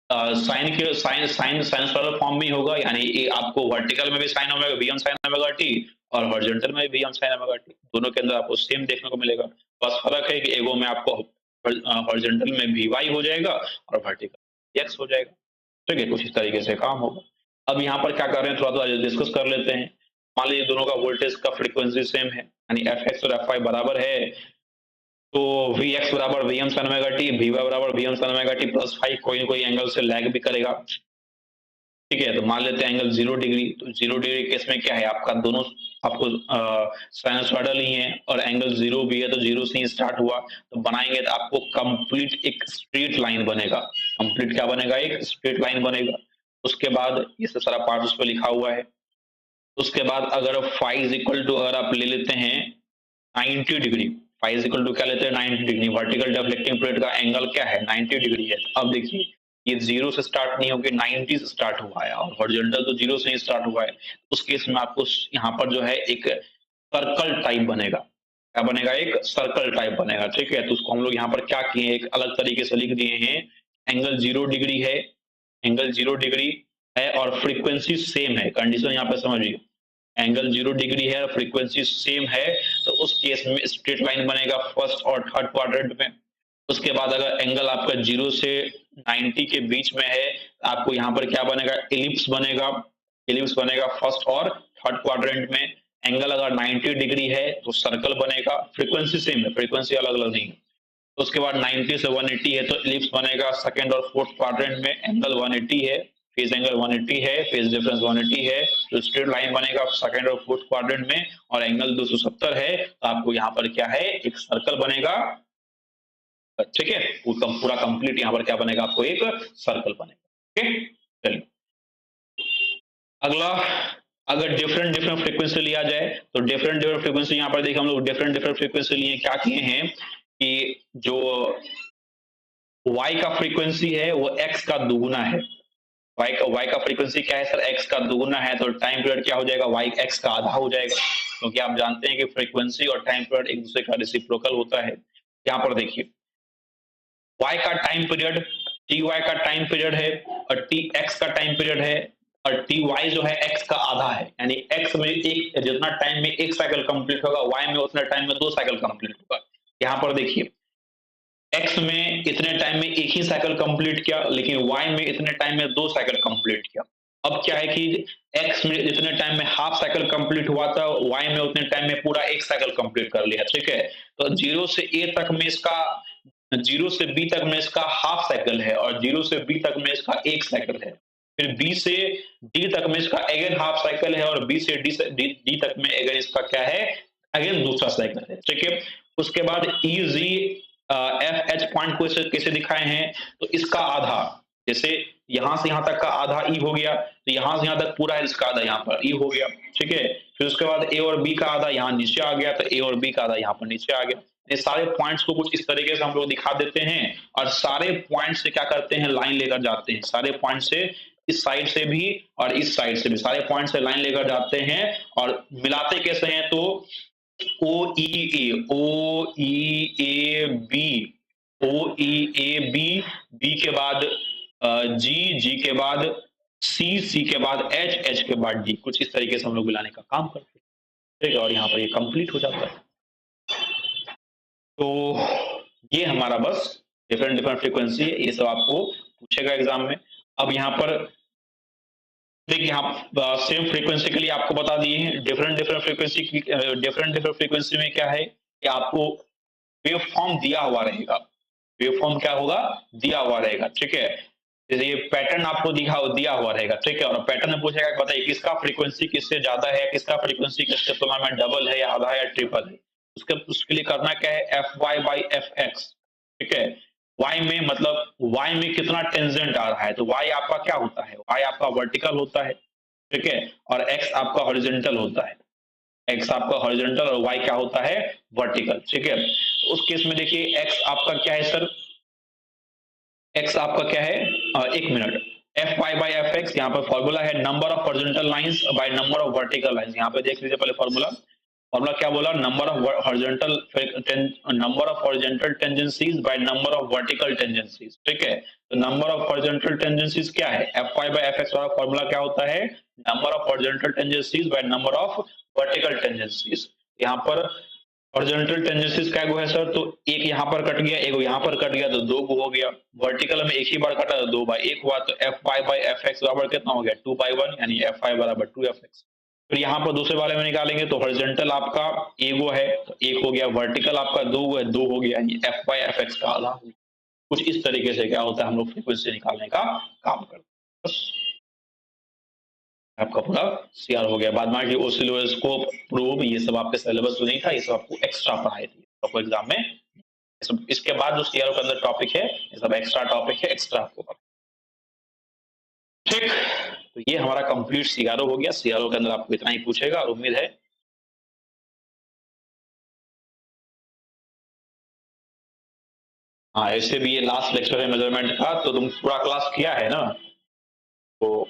साइन के साइन साइन साइनसॉइडल फॉर्म में होगा, यानी ये आपको वर्टिकल में भी sine omega V M sine omega T और हॉरिजॉन्टल में भी V M sine omega T, दोनों के अंदर आपको सेम देखने को मिलेगा। बस फर्क है कि एगो में आपको हॉरिजॉन्टल में वी वाई हो जाएगा और वर्टिकल एक्स हो जाएगा। ठीक है? कुछ इस तरीके से काम होगा। अब यहाँ पर क्या कर रहे हैं थोड़ा सा डिस्कस कर लेते हैं। मान लीजिए दोनों का वोल्टेज का फ्रीक्वेंसी सेम है, यानी एफ एक्स और एफ वाई बराबर है, तो वी एक्स बराबर V M sine omega T, V Y बराबर V M sine omega T plus five, कोई ना कोई एंगल से लैग भी करेगा। ठीक है? तो मान लेते हैं एंगल 0 डिग्री, तो 0 डिग्री केस में क्या है आपका, दोनों आपको साइनसॉइडल ही है और एंगल 0 भी है तो 0 से ही स्टार्ट हुआ, तो बनाएंगे तो आपको कंप्लीट एक स्ट्रेट लाइन बनेगा। कंप्लीट क्या बनेगा? एक स्ट्रेट लाइन बनेगा। उसके बाद ये सब सारा पार्ट उस पर लिखा हुआ है। उसके बाद अगर फाई इज इक्वल टू, अगर आप ले लेते हैं 90 degree, phi is equal to क्या लेते हैं? 90 डिग्री। वर्टिकल डिफ्लेक्टिंग प्लेट का एंगल क्या है? 90 डिग्री है। अब देखिए ये 0 से स्टार्ट नहीं होकर 90 से स्टार्ट हुआ है और हॉरिजॉन्टल तो 0 से ही स्टार्ट हुआ है। उस केस में आपको यहाँ पर जो है एक सर्कल टाइप बनेगा। क्या बनेगा? एक सर्कल टाइप बनेगा। ठीक है? तो उसको हम लोग यहाँ पर क्या किए हैं, एक अलग तरीके से लिख दिए हैं। एंगल 0 डिग्री है, एंगल 0 डिग्री है और फ्रीक्वेंसी सेम है। कंडीशन यहाँ पे समझिए, एंगल 0 डिग्री है और फ्रीक्वेंसी सेम है, तो उस केस में स्ट्रेट लाइन बनेगा फर्स्ट और थर्ड क्वाड्रेंट में। उसके बाद अगर एंगल आपका 0 से 90 के बीच में है, आपको यहाँ पर क्या बनेगा? इलिप्स बनेगा। इलिप्स बनेगा फर्स्ट और थर्ड क्वाड्रेंट में। एंगल अगर 90 डिग्री है तो सर्कल बनेगा। फ्रीक्वेंसी सेम है, फ्रीक्वेंसी अलग अलग नहीं है। उसके बाद 90 से 180 है तो इलिप्स बनेगा सेकंड और फोर्थ क्वाड्रेंट में, एंगल 180 है, फेज एंगल 180 है, फेज डिफरेंस 180 है, तो स्ट्रेट लाइन बनेगा सेकंड और फोर्थ क्वाड्रेंट में और एंगल 270 है, तो आपको यहाँ पर क्या है, एक सर्कल बनेगा। ठीक है, पूरा कंप्लीट यहाँ पर क्या बनेगा, आपको एक सर्कल बनेगा। ठीक है, चलिए अगला, अगर डिफरेंट डिफरेंट फ्रीक्वेंसी लिया जाए तो डिफरेंट डिफरेंट फ्रीक्वेंसी यहाँ पर देखिए हम लोग डिफरेंट डिफरेंट फ्रीक्वेंसी लिए, क्या किए हैं कि जो y का फ्रीक्वेंसी है वो x का दुगुना है। y का फ्रीक्वेंसी क्या है सर, x का दुगुना है, तो टाइम पीरियड क्या हो जाएगा, y x का आधा हो जाएगा, क्योंकि आप जानते हैं कि फ्रीक्वेंसी और टाइम पीरियड एक दूसरे का रेसिप्रोकल होता है। यहाँ पर देखिए y का टाइम पीरियड ty का टाइम पीरियड है और tx का टाइम पीरियड है और ty जो है x का आधा है, यानी x में एक जितना टाइम में एक साइकिल कंप्लीट होगा y में उतने टाइम में 2 साइकिल कंप्लीट होगा। यहाँ पर देखिए x में इतने टाइम में एक ही साइकिल कंप्लीट किया, लेकिन y में इतने टाइम में 2 साइकिल कंप्लीट किया। अब क्या है कि x में जितने टाइम में हाफ साइकिल कंप्लीट हुआ था, y में उतने टाइम में पूरा एक साइकिल कंप्लीट कर लिया। ठीक है, तो 0 से a तक में इसका 0 से b तक में इसका हाफ साइकिल है और 0 से b तक में इसका एक साइकिल है। फिर b से d तक में इसका अगेन हाफ साइकिल है और b से d तक में अगेन इसका क्या है, अगेन दूसरा साइकिल है। ठीक है, उसके बाद e z f h point को कैसे दिखाए हैं, तो इसका आधा, जैसे यहां से यहां तक का आधा e हो गया, तो यहां से यहां तक पूरा इसका आधा यहाँ पर e हो गया। ठीक है, फिर उसके बाद a और b का आधा यहाँ नीचे आ गया, तो a और b का आधा यहाँ पर नीचे आ गया। ये सारे पॉइंट्स को कुछ इस तरीके से हम लोग दिखा देते हैं और सारे पॉइंट से क्या करते हैं, लाइन लेकर जाते हैं, सारे पॉइंट से इस साइड से भी और इस साइड से भी सारे पॉइंट से लाइन लेकर जाते हैं और मिलाते कैसे हैं, तो O E A B, O E A B, B के बाद जी के बाद सी के बाद एच के बाद डी, कुछ इस तरीके से हम लोग मिलाने का काम करते हैं। ठीक है, और यहाँ पर ये कंप्लीट हो जाता है। तो ये हमारा बस डिफरेंट डिफरेंट फ्रीक्वेंसी है, ये सब आपको पूछेगा एग्जाम में। अब यहाँ पर देखिए, यहाँ सेम फ्रीक्वेंसी के लिए आपको बता दिए हैं, डिफरेंट डिफरेंट फ्रीक्वेंसी की डिफरेंट डिफरेंट फ्रीक्वेंसी में क्या है कि आपको वेव फॉर्म दिया हुआ रहेगा, वेव फॉर्म क्या होगा, दिया हुआ रहेगा। ठीक है, जैसे ये पैटर्न आपको दिया हुआ रहेगा। ठीक है, और पैटर्न में पूछेगा बताइए किसका फ्रीक्वेंसी किससे ज्यादा है, किसका फ्रीक्वेंसी किसके तुलना में डबल है या आधा है या ट्रिपल है। उसके लिए करना क्या है, F Y by F X. ठीक है, y में मतलब y में कितना टेंजेंट आ रहा है, तो y आपका क्या होता है, y आपका वर्टिकल होता है। ठीक है, और x आपका हॉरिजॉन्टल होता है, x आपका हॉरिजॉन्टल और y क्या होता है, वर्टिकल। ठीक है, तो उस केस में देखिए x आपका क्या है सर, x आपका क्या है, एक मिनट, F Y by F X, यहाँ पर फॉर्मूला है number of horizontal lines by number of vertical lines. यहाँ पे देख लीजिए पहले फॉर्मूला क्या बोला, number of horizontal tangencies by number of vertical tangencies. ठीक है, तो नंबर ऑफ हॉरिजॉन्टल टेंजेंसीज क्या है, F Y by F X वाला फॉर्मूला क्या होता है, number of horizontal tangencies by number of vertical tangencies. यहाँ पर हॉरिजॉन्टल टेंजेंसीज क्या है सर, तो एक यहाँ पर कट गया, एक यहाँ पर कट गया, तो 2 हो गया। वर्टिकल में एक ही बार कटा तो 2 बाई 1 हुआ, तो F Y by F X बराबर कितना हो गया, 2 बाई 1, यानी एफ वाई बराबर 2 एफ एक्स। फिर यहाँ पर दूसरे वाले में निकालेंगे तो हॉरिजॉन्टल आपका एगो है तो 1 हो गया, वर्टिकल आपका 2 है 2 हो गया, यानी एफ वाई एफ एक्स का आधा। कुछ इस तरीके से क्या होता है, हम लोग फ्रीक्वेंसी निकालने का काम करते हैं। बस आपका पूरा सीआर हो गया। बाद में ऑसिलोस्कोप प्रूव ये सब आपके सिलेबस में नहीं था, ये सब आपको एक्स्ट्रा पढ़ाई थी आपको एग्जाम में। इसके बाद जो सीआरओ के अंदर टॉपिक है ये सब एक्स्ट्रा टॉपिक है, एक्स्ट्रा आपको। ठीक, तो ये हमारा कंप्लीट सीआरओ हो गया। सीआरओ के अंदर आपको इतना ही पूछेगा और उम्मीद है हाँ, ऐसे भी ये लास्ट लेक्चर है मेजरमेंट का, तो तुम पूरा क्लास किया है ना, तो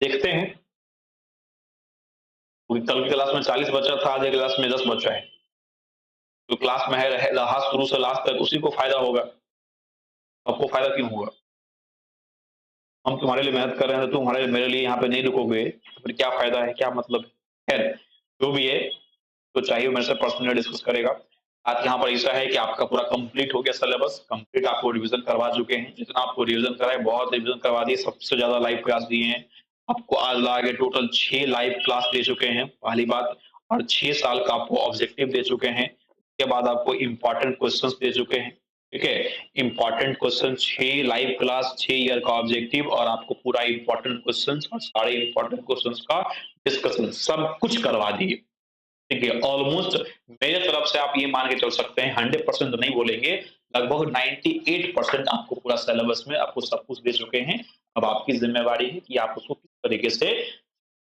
देखते हैं। कल की क्लास में 40 बच्चा था, आज की क्लास में 10 बच्चा है, तो क्लास में है रहा शुरू से लास्ट तक, उसी को फायदा होगा, आपको फायदा क्यों होगा। हम तुम्हारे लिए मेहनत कर रहे हैं तो तुम्हारे मेरे लिए यहाँ पे नहीं रुकोगे तो फिर क्या फायदा है, क्या मतलब। खैर जो भी है, तो चाहिए मेरे से पर्सनली डिस्कस करेगा। आज यहाँ पर ऐसा है कि आपका पूरा कंप्लीट हो गया सिलेबस, कंप्लीट आपको रिवीजन करवा चुके हैं, जितना आपको रिवीजन कराए बहुत रिवीजन करवा दिए, सबसे ज्यादा लाइव क्लास दिए हैं आपको। आज लगा के टोटल 6 लाइव क्लास दे चुके हैं पहली बात, और 6 साल का आपको ऑब्जेक्टिव दे चुके हैं। उसके बाद आपको इंपॉर्टेंट क्वेश्चंस दे चुके हैं। ठीक है। Important question 6 live class 6 year का ऑब्जेक्टिव और आपको पूरा इंपॉर्टेंट क्वेश्चन और सारे इंपॉर्टेंट क्वेश्चन का डिस्कशन सब कुछ करवा दिए। ठीक है, ऑलमोस्ट मेरे तरफ से आप ये मान के चल सकते हैं 100% तो नहीं बोलेंगे, लगभग 98% आपको पूरा सिलेबस में आपको सब कुछ दे चुके हैं। अब आपकी जिम्मेवारी है कि आप उसको किस तरीके से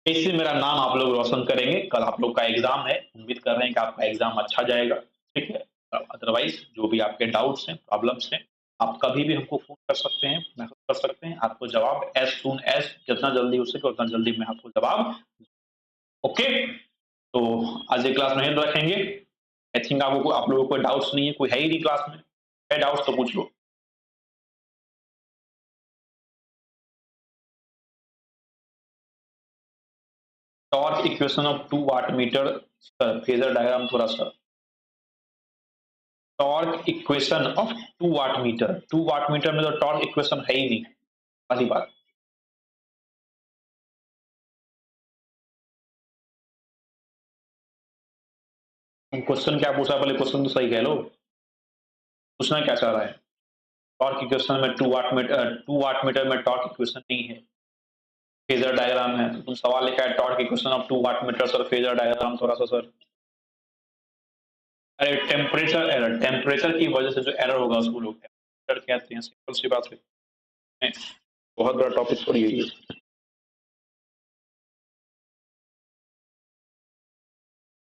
कैसे मेरा नाम आप लोग रोशन करेंगे। कल आप लोग का एग्जाम है, उम्मीद कर रहे हैं कि आपका एग्जाम अच्छा जाएगा। ठीक है, अदरवाइज जो भी आपके डाउट्स हैं, प्रॉब्लम्स हैं, आप कभी भी हमको फोन कर सकते हैं, मैसेज कर सकते हैं। आपको जवाब एज सून एज जितना जल्दी हो सके उतना जल्दी मैं आपको जवाब। ओके, तो आज ये क्लास नहीं रखेंगे। आई थिंक आपको आप लोगों को कोई डाउट्स नहीं है, कोई है ही नहीं क्लास में, है डाउट्स तो पूछ लो। Torque equation of 2 watt meter, sir phasor diagram थोड़ा सा। Torque equation of 2 watt meter, 2 watt meter में तो टॉर्क इक्वेशन है ही नहीं, पहली बात। क्वेश्चन क्या पूछा, पहले क्वेश्चन तो सही कह लो, पूछना क्या चाह रहा है। टॉर्क इक्वेशन में 2 वाट मीटर में टॉर्क इक्वेशन नहीं है, फेजर डायग्राम है। तो तुम सवाल लिखा है torque equation of 2 watt meter, sir phasor diagram थोड़ा सा सर। अरे टेम्परेचर एरर, टेम्परेचर की वजह से जो एरर होगा उसको लोग टेम्परेचर कहते हैं, सिंपल सी बात है, बहुत बड़ा टॉपिक थोड़ी है ये।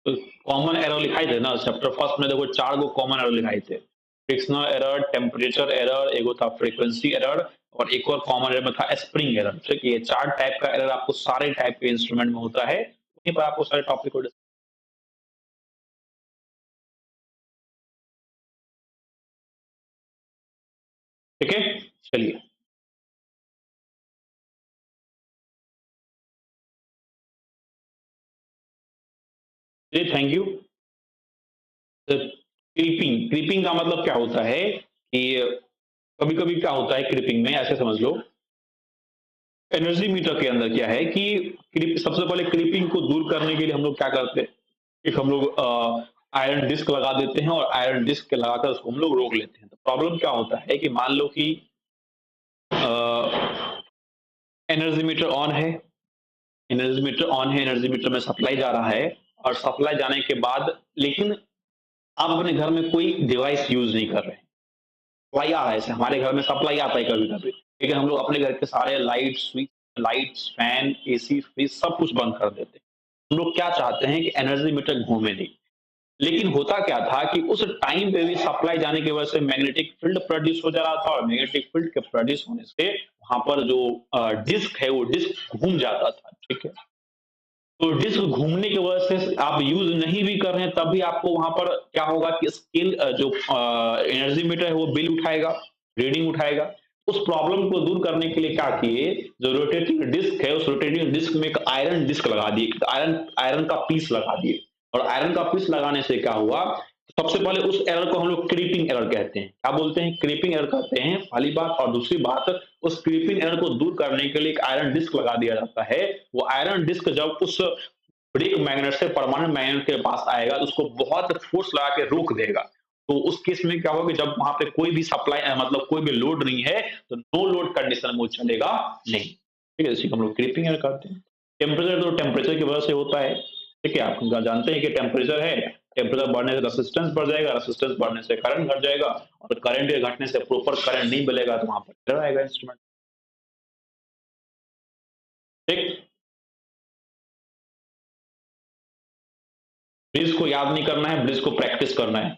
तो कॉमन एरर लिखाई थे ना चैप्टर फर्स्ट में, देखो 4 गो कॉमन एरर लिखाई थे। फ्रिक्शनल एरर, टेम्परेचर एरर, एगो था फ्रीक्वेंसी एरर और एक और कॉमन एरर में था स्प्रिंग एरर। ठीक है, ये 4 टाइप का एरर आपको सारे टाइप के इंस्ट्रूमेंट में होता है, वहीं पर आपको सारे टॉपिक को। ठीक है, चलिए। जी थैंक यू। क्रीपिंग, क्रीपिंग का मतलब क्या होता है कि कभी कभी क्या होता है क्रीपिंग में, ऐसे समझ लो एनर्जी मीटर के अंदर क्या है कि सबसे पहले क्रीपिंग को दूर करने के लिए हम लोग क्या करते हैं, एक हम लोग आयरन डिस्क लगा देते हैं और आयरन डिस्क लगाकर उसको हम लोग रोक लेते हैं। तो प्रॉब्लम क्या होता है कि मान लो कि एनर्जी मीटर ऑन है, एनर्जी मीटर ऑन है, एनर्जी मीटर में सप्लाई जा रहा है और सप्लाई जाने के बाद लेकिन आप अपने घर में कोई डिवाइस यूज नहीं कर रहे हैं। सप्लाई आ रहा है, ऐसे हमारे घर में सप्लाई आता है कभी कभी, लेकिन हम लोग अपने घर के सारे light switch, lights, fan, AC, fridge सब कुछ बंद कर देते हैं। हम लोग क्या चाहते हैं कि एनर्जी मीटर घूमे नहीं। लेकिन होता क्या था कि उस टाइम पे भी सप्लाई जाने की वजह से मैग्नेटिक फील्ड प्रोड्यूस हो जा रहा था और मैग्नेटिक फील्ड के प्रोड्यूस होने से वहां पर जो डिस्क है वो डिस्क घूम जाता था। ठीक है, तो डिस्क घूमने की वजह से आप यूज नहीं भी कर रहे हैं तब भी आपको वहां पर क्या होगा कि स्केल जो एनर्जी मीटर है वो बिल उठाएगा, रीडिंग उठाएगा। उस प्रॉब्लम को दूर करने के लिए क्या किए, जो रोटेटिंग डिस्क है उस रोटेटिंग डिस्क में एक आयरन डिस्क लगा दिए, आयरन आयरन का पीस लगा दिए। और आयरन का पीस लगाने से क्या हुआ, सबसे पहले उस एरर को हम लोग क्रीपिंग एरर कहते हैं। क्या बोलते हैं, क्रीपिंग एरर कहते हैं, पहली बात। और दूसरी बात, उस क्रीपिंग एरर को दूर करने के लिए एक आयरन डिस्क लगा दिया जाता है। वो आयरन डिस्क जब उस ब्रेक मैग्नेट से परमानेंट मैग्नेट के पास आएगा तो उसको बहुत फोर्स लगा के रोक देगा। तो उस केस में क्या होगा कि जब वहां पे कोई भी सप्लाई मतलब कोई भी लोड नहीं है तो नो लोड कंडीशन में वो चलेगा नहीं। ठीक है, इसी को हम लोग क्रीपिंग एरर कहते हैं। टेम्परेचर तो टेम्परेचर की वजह से होता है। ठीक है, आप जानते हैं कि टेम्परेचर है, टेम्परेचर बढ़ने से रेसिस्टेंस बढ़ जाएगा, रेसिस्टेंस बढ़ने से करंट घट जाएगा और करंट के घटने से प्रॉपर करंट नहीं मिलेगा तो वहां पर एरर आएगा इंस्ट्रूमेंट। ठीक, ब्रिज को याद नहीं करना है, ब्रिज को प्रैक्टिस करना है।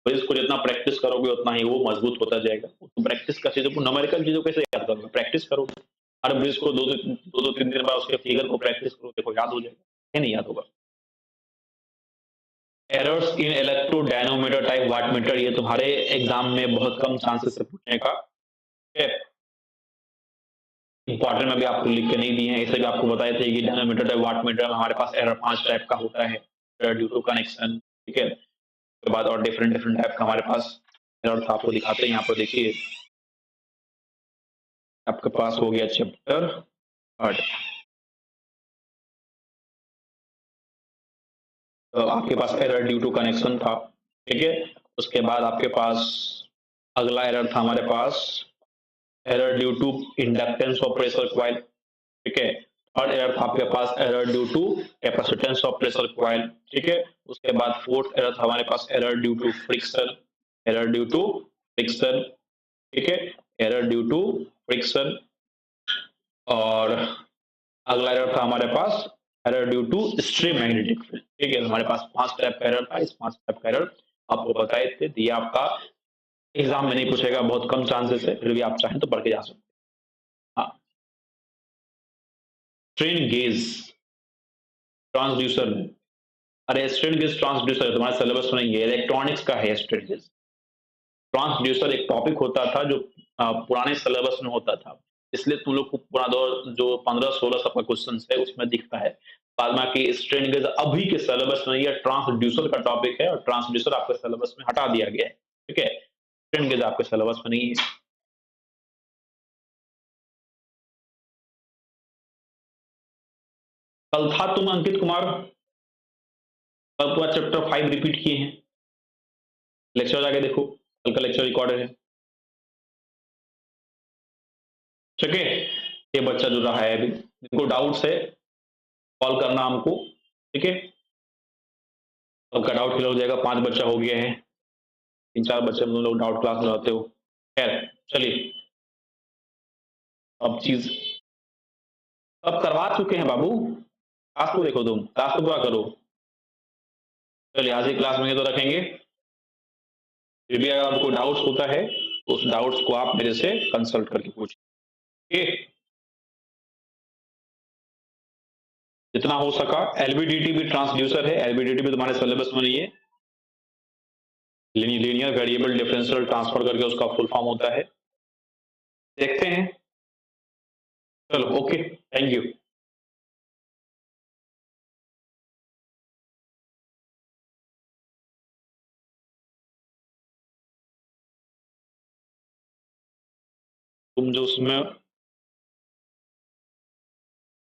ब्रिज को जितना प्रैक्टिस करोगे उतना ही वो मजबूत होता जाएगा। तो प्रैक्टिस का चीजों को, न्यूमेरिकल चीजों को कैसे याद करोगे, प्रैक्टिस करोगे। हर ब्रिज को दो दो तीन दिन बाद उसके फिगर को प्रैक्टिस करो, देखो याद हो जाएगा। है नहीं याद होगा। Errors in electrodynamometer type wattmeter, ये तुम्हारे एग्जाम में बहुत कम चांसेस है पूछने का। इंपॉर्टेंट में भी आपको लिख के नहीं दिए हैं, ऐसे भी आपको बताए थे कि डायनोमीटर टाइप वाट मीटर हमारे पास एरर 5 टाइप का होता है, ड्यू टू कनेक्शन। ठीक है, उसके बाद और डिफरेंट डिफरेंट टाइप का हमारे पास एरर था, आपको दिखाते हैं। यहाँ पर देखिए आपके पास हो गया चैप्टर 8। तो आपके पास एरर ड्यू टू कनेक्शन था। ठीक है, उसके बाद आपके पास अगला एरर था हमारे पास error due to inductance of pressure coil, ठीक है। थर्ड एरर था आपके पास error due to capacitance of pressure coil, ठीक है। उसके बाद फोर्थ एरर था हमारे पास error due to friction, error due to friction, ठीक है, एरर ड्यू टू फ्रिक्शन। और अगला एरर था हमारे पास error due to stream magnetic field, ठीक है। हमारे पास 5 टाइप का एरर था, इस 5 टाइप का एरर आपको बताए थे। ये आपका एग्जाम में नहीं पूछेगा, बहुत कम चांसेस है, फिर भी आप चाहें तो पढ़ के जा सकते हैं। हाँ, स्ट्रेन गेज ट्रांसड्यूसर में, अरे स्ट्रेन गेज ट्रांसड्यूसर तुम्हारे सिलेबस में नहीं है, इलेक्ट्रॉनिक्स का है स्ट्रेन गेज। ट्रांसड्यूसर एक टॉपिक होता था जो पुराने सिलेबस में होता था, इसलिए तुम लोग को पूरा दौर जो 15-16 सबका क्वेश्चन है उसमें दिखता है। बाद में कि स्ट्रेन गेज अभी के सिलेबस में ये ट्रांसड्यूसर का टॉपिक है और ट्रांसड्यूसर आपके सिलेबस में हटा दिया गया है, ठीक है। स्ट्रेन गेज आपके सिलेबस में नहीं है। कल था तुम अंकित कुमार, कल पूरा चैप्टर 5 रिपीट किए हैं, लेक्चर जाके देखो, कल का लेक्चर रिकॉर्ड है, ठीक है। ये बच्चा जो रहा है अभी, जिनको डाउट्स है कॉल करना हमको, ठीक है। सबका डाउट क्लियर हो जाएगा, 5 बच्चा हो गया है, 3-4 बच्चे हम लोग डाउट क्लास में रहते हो। खैर चलिए, अब चीज सब करवा चुके हैं बाबू, क्लास को देखो, तुम क्लास को पूरा करो। चलिए आज ही क्लास में तो रखेंगे, फिर भी अगर आपको डाउट्स होता है तो उस डाउट्स को आप मेरे से कंसल्ट करके पूछिए, जितना हो सका। एलबीडीटी भी ट्रांसड्यूसर है, एलबीडीटी भी तुम्हारे सिलेबस में नहीं है, लीनियर वेरिएबल डिफरेंशियल ट्रांसफर करके उसका फुल फॉर्म होता है, देखते हैं। चलो ओके, थैंक यू। तुम जो उसमें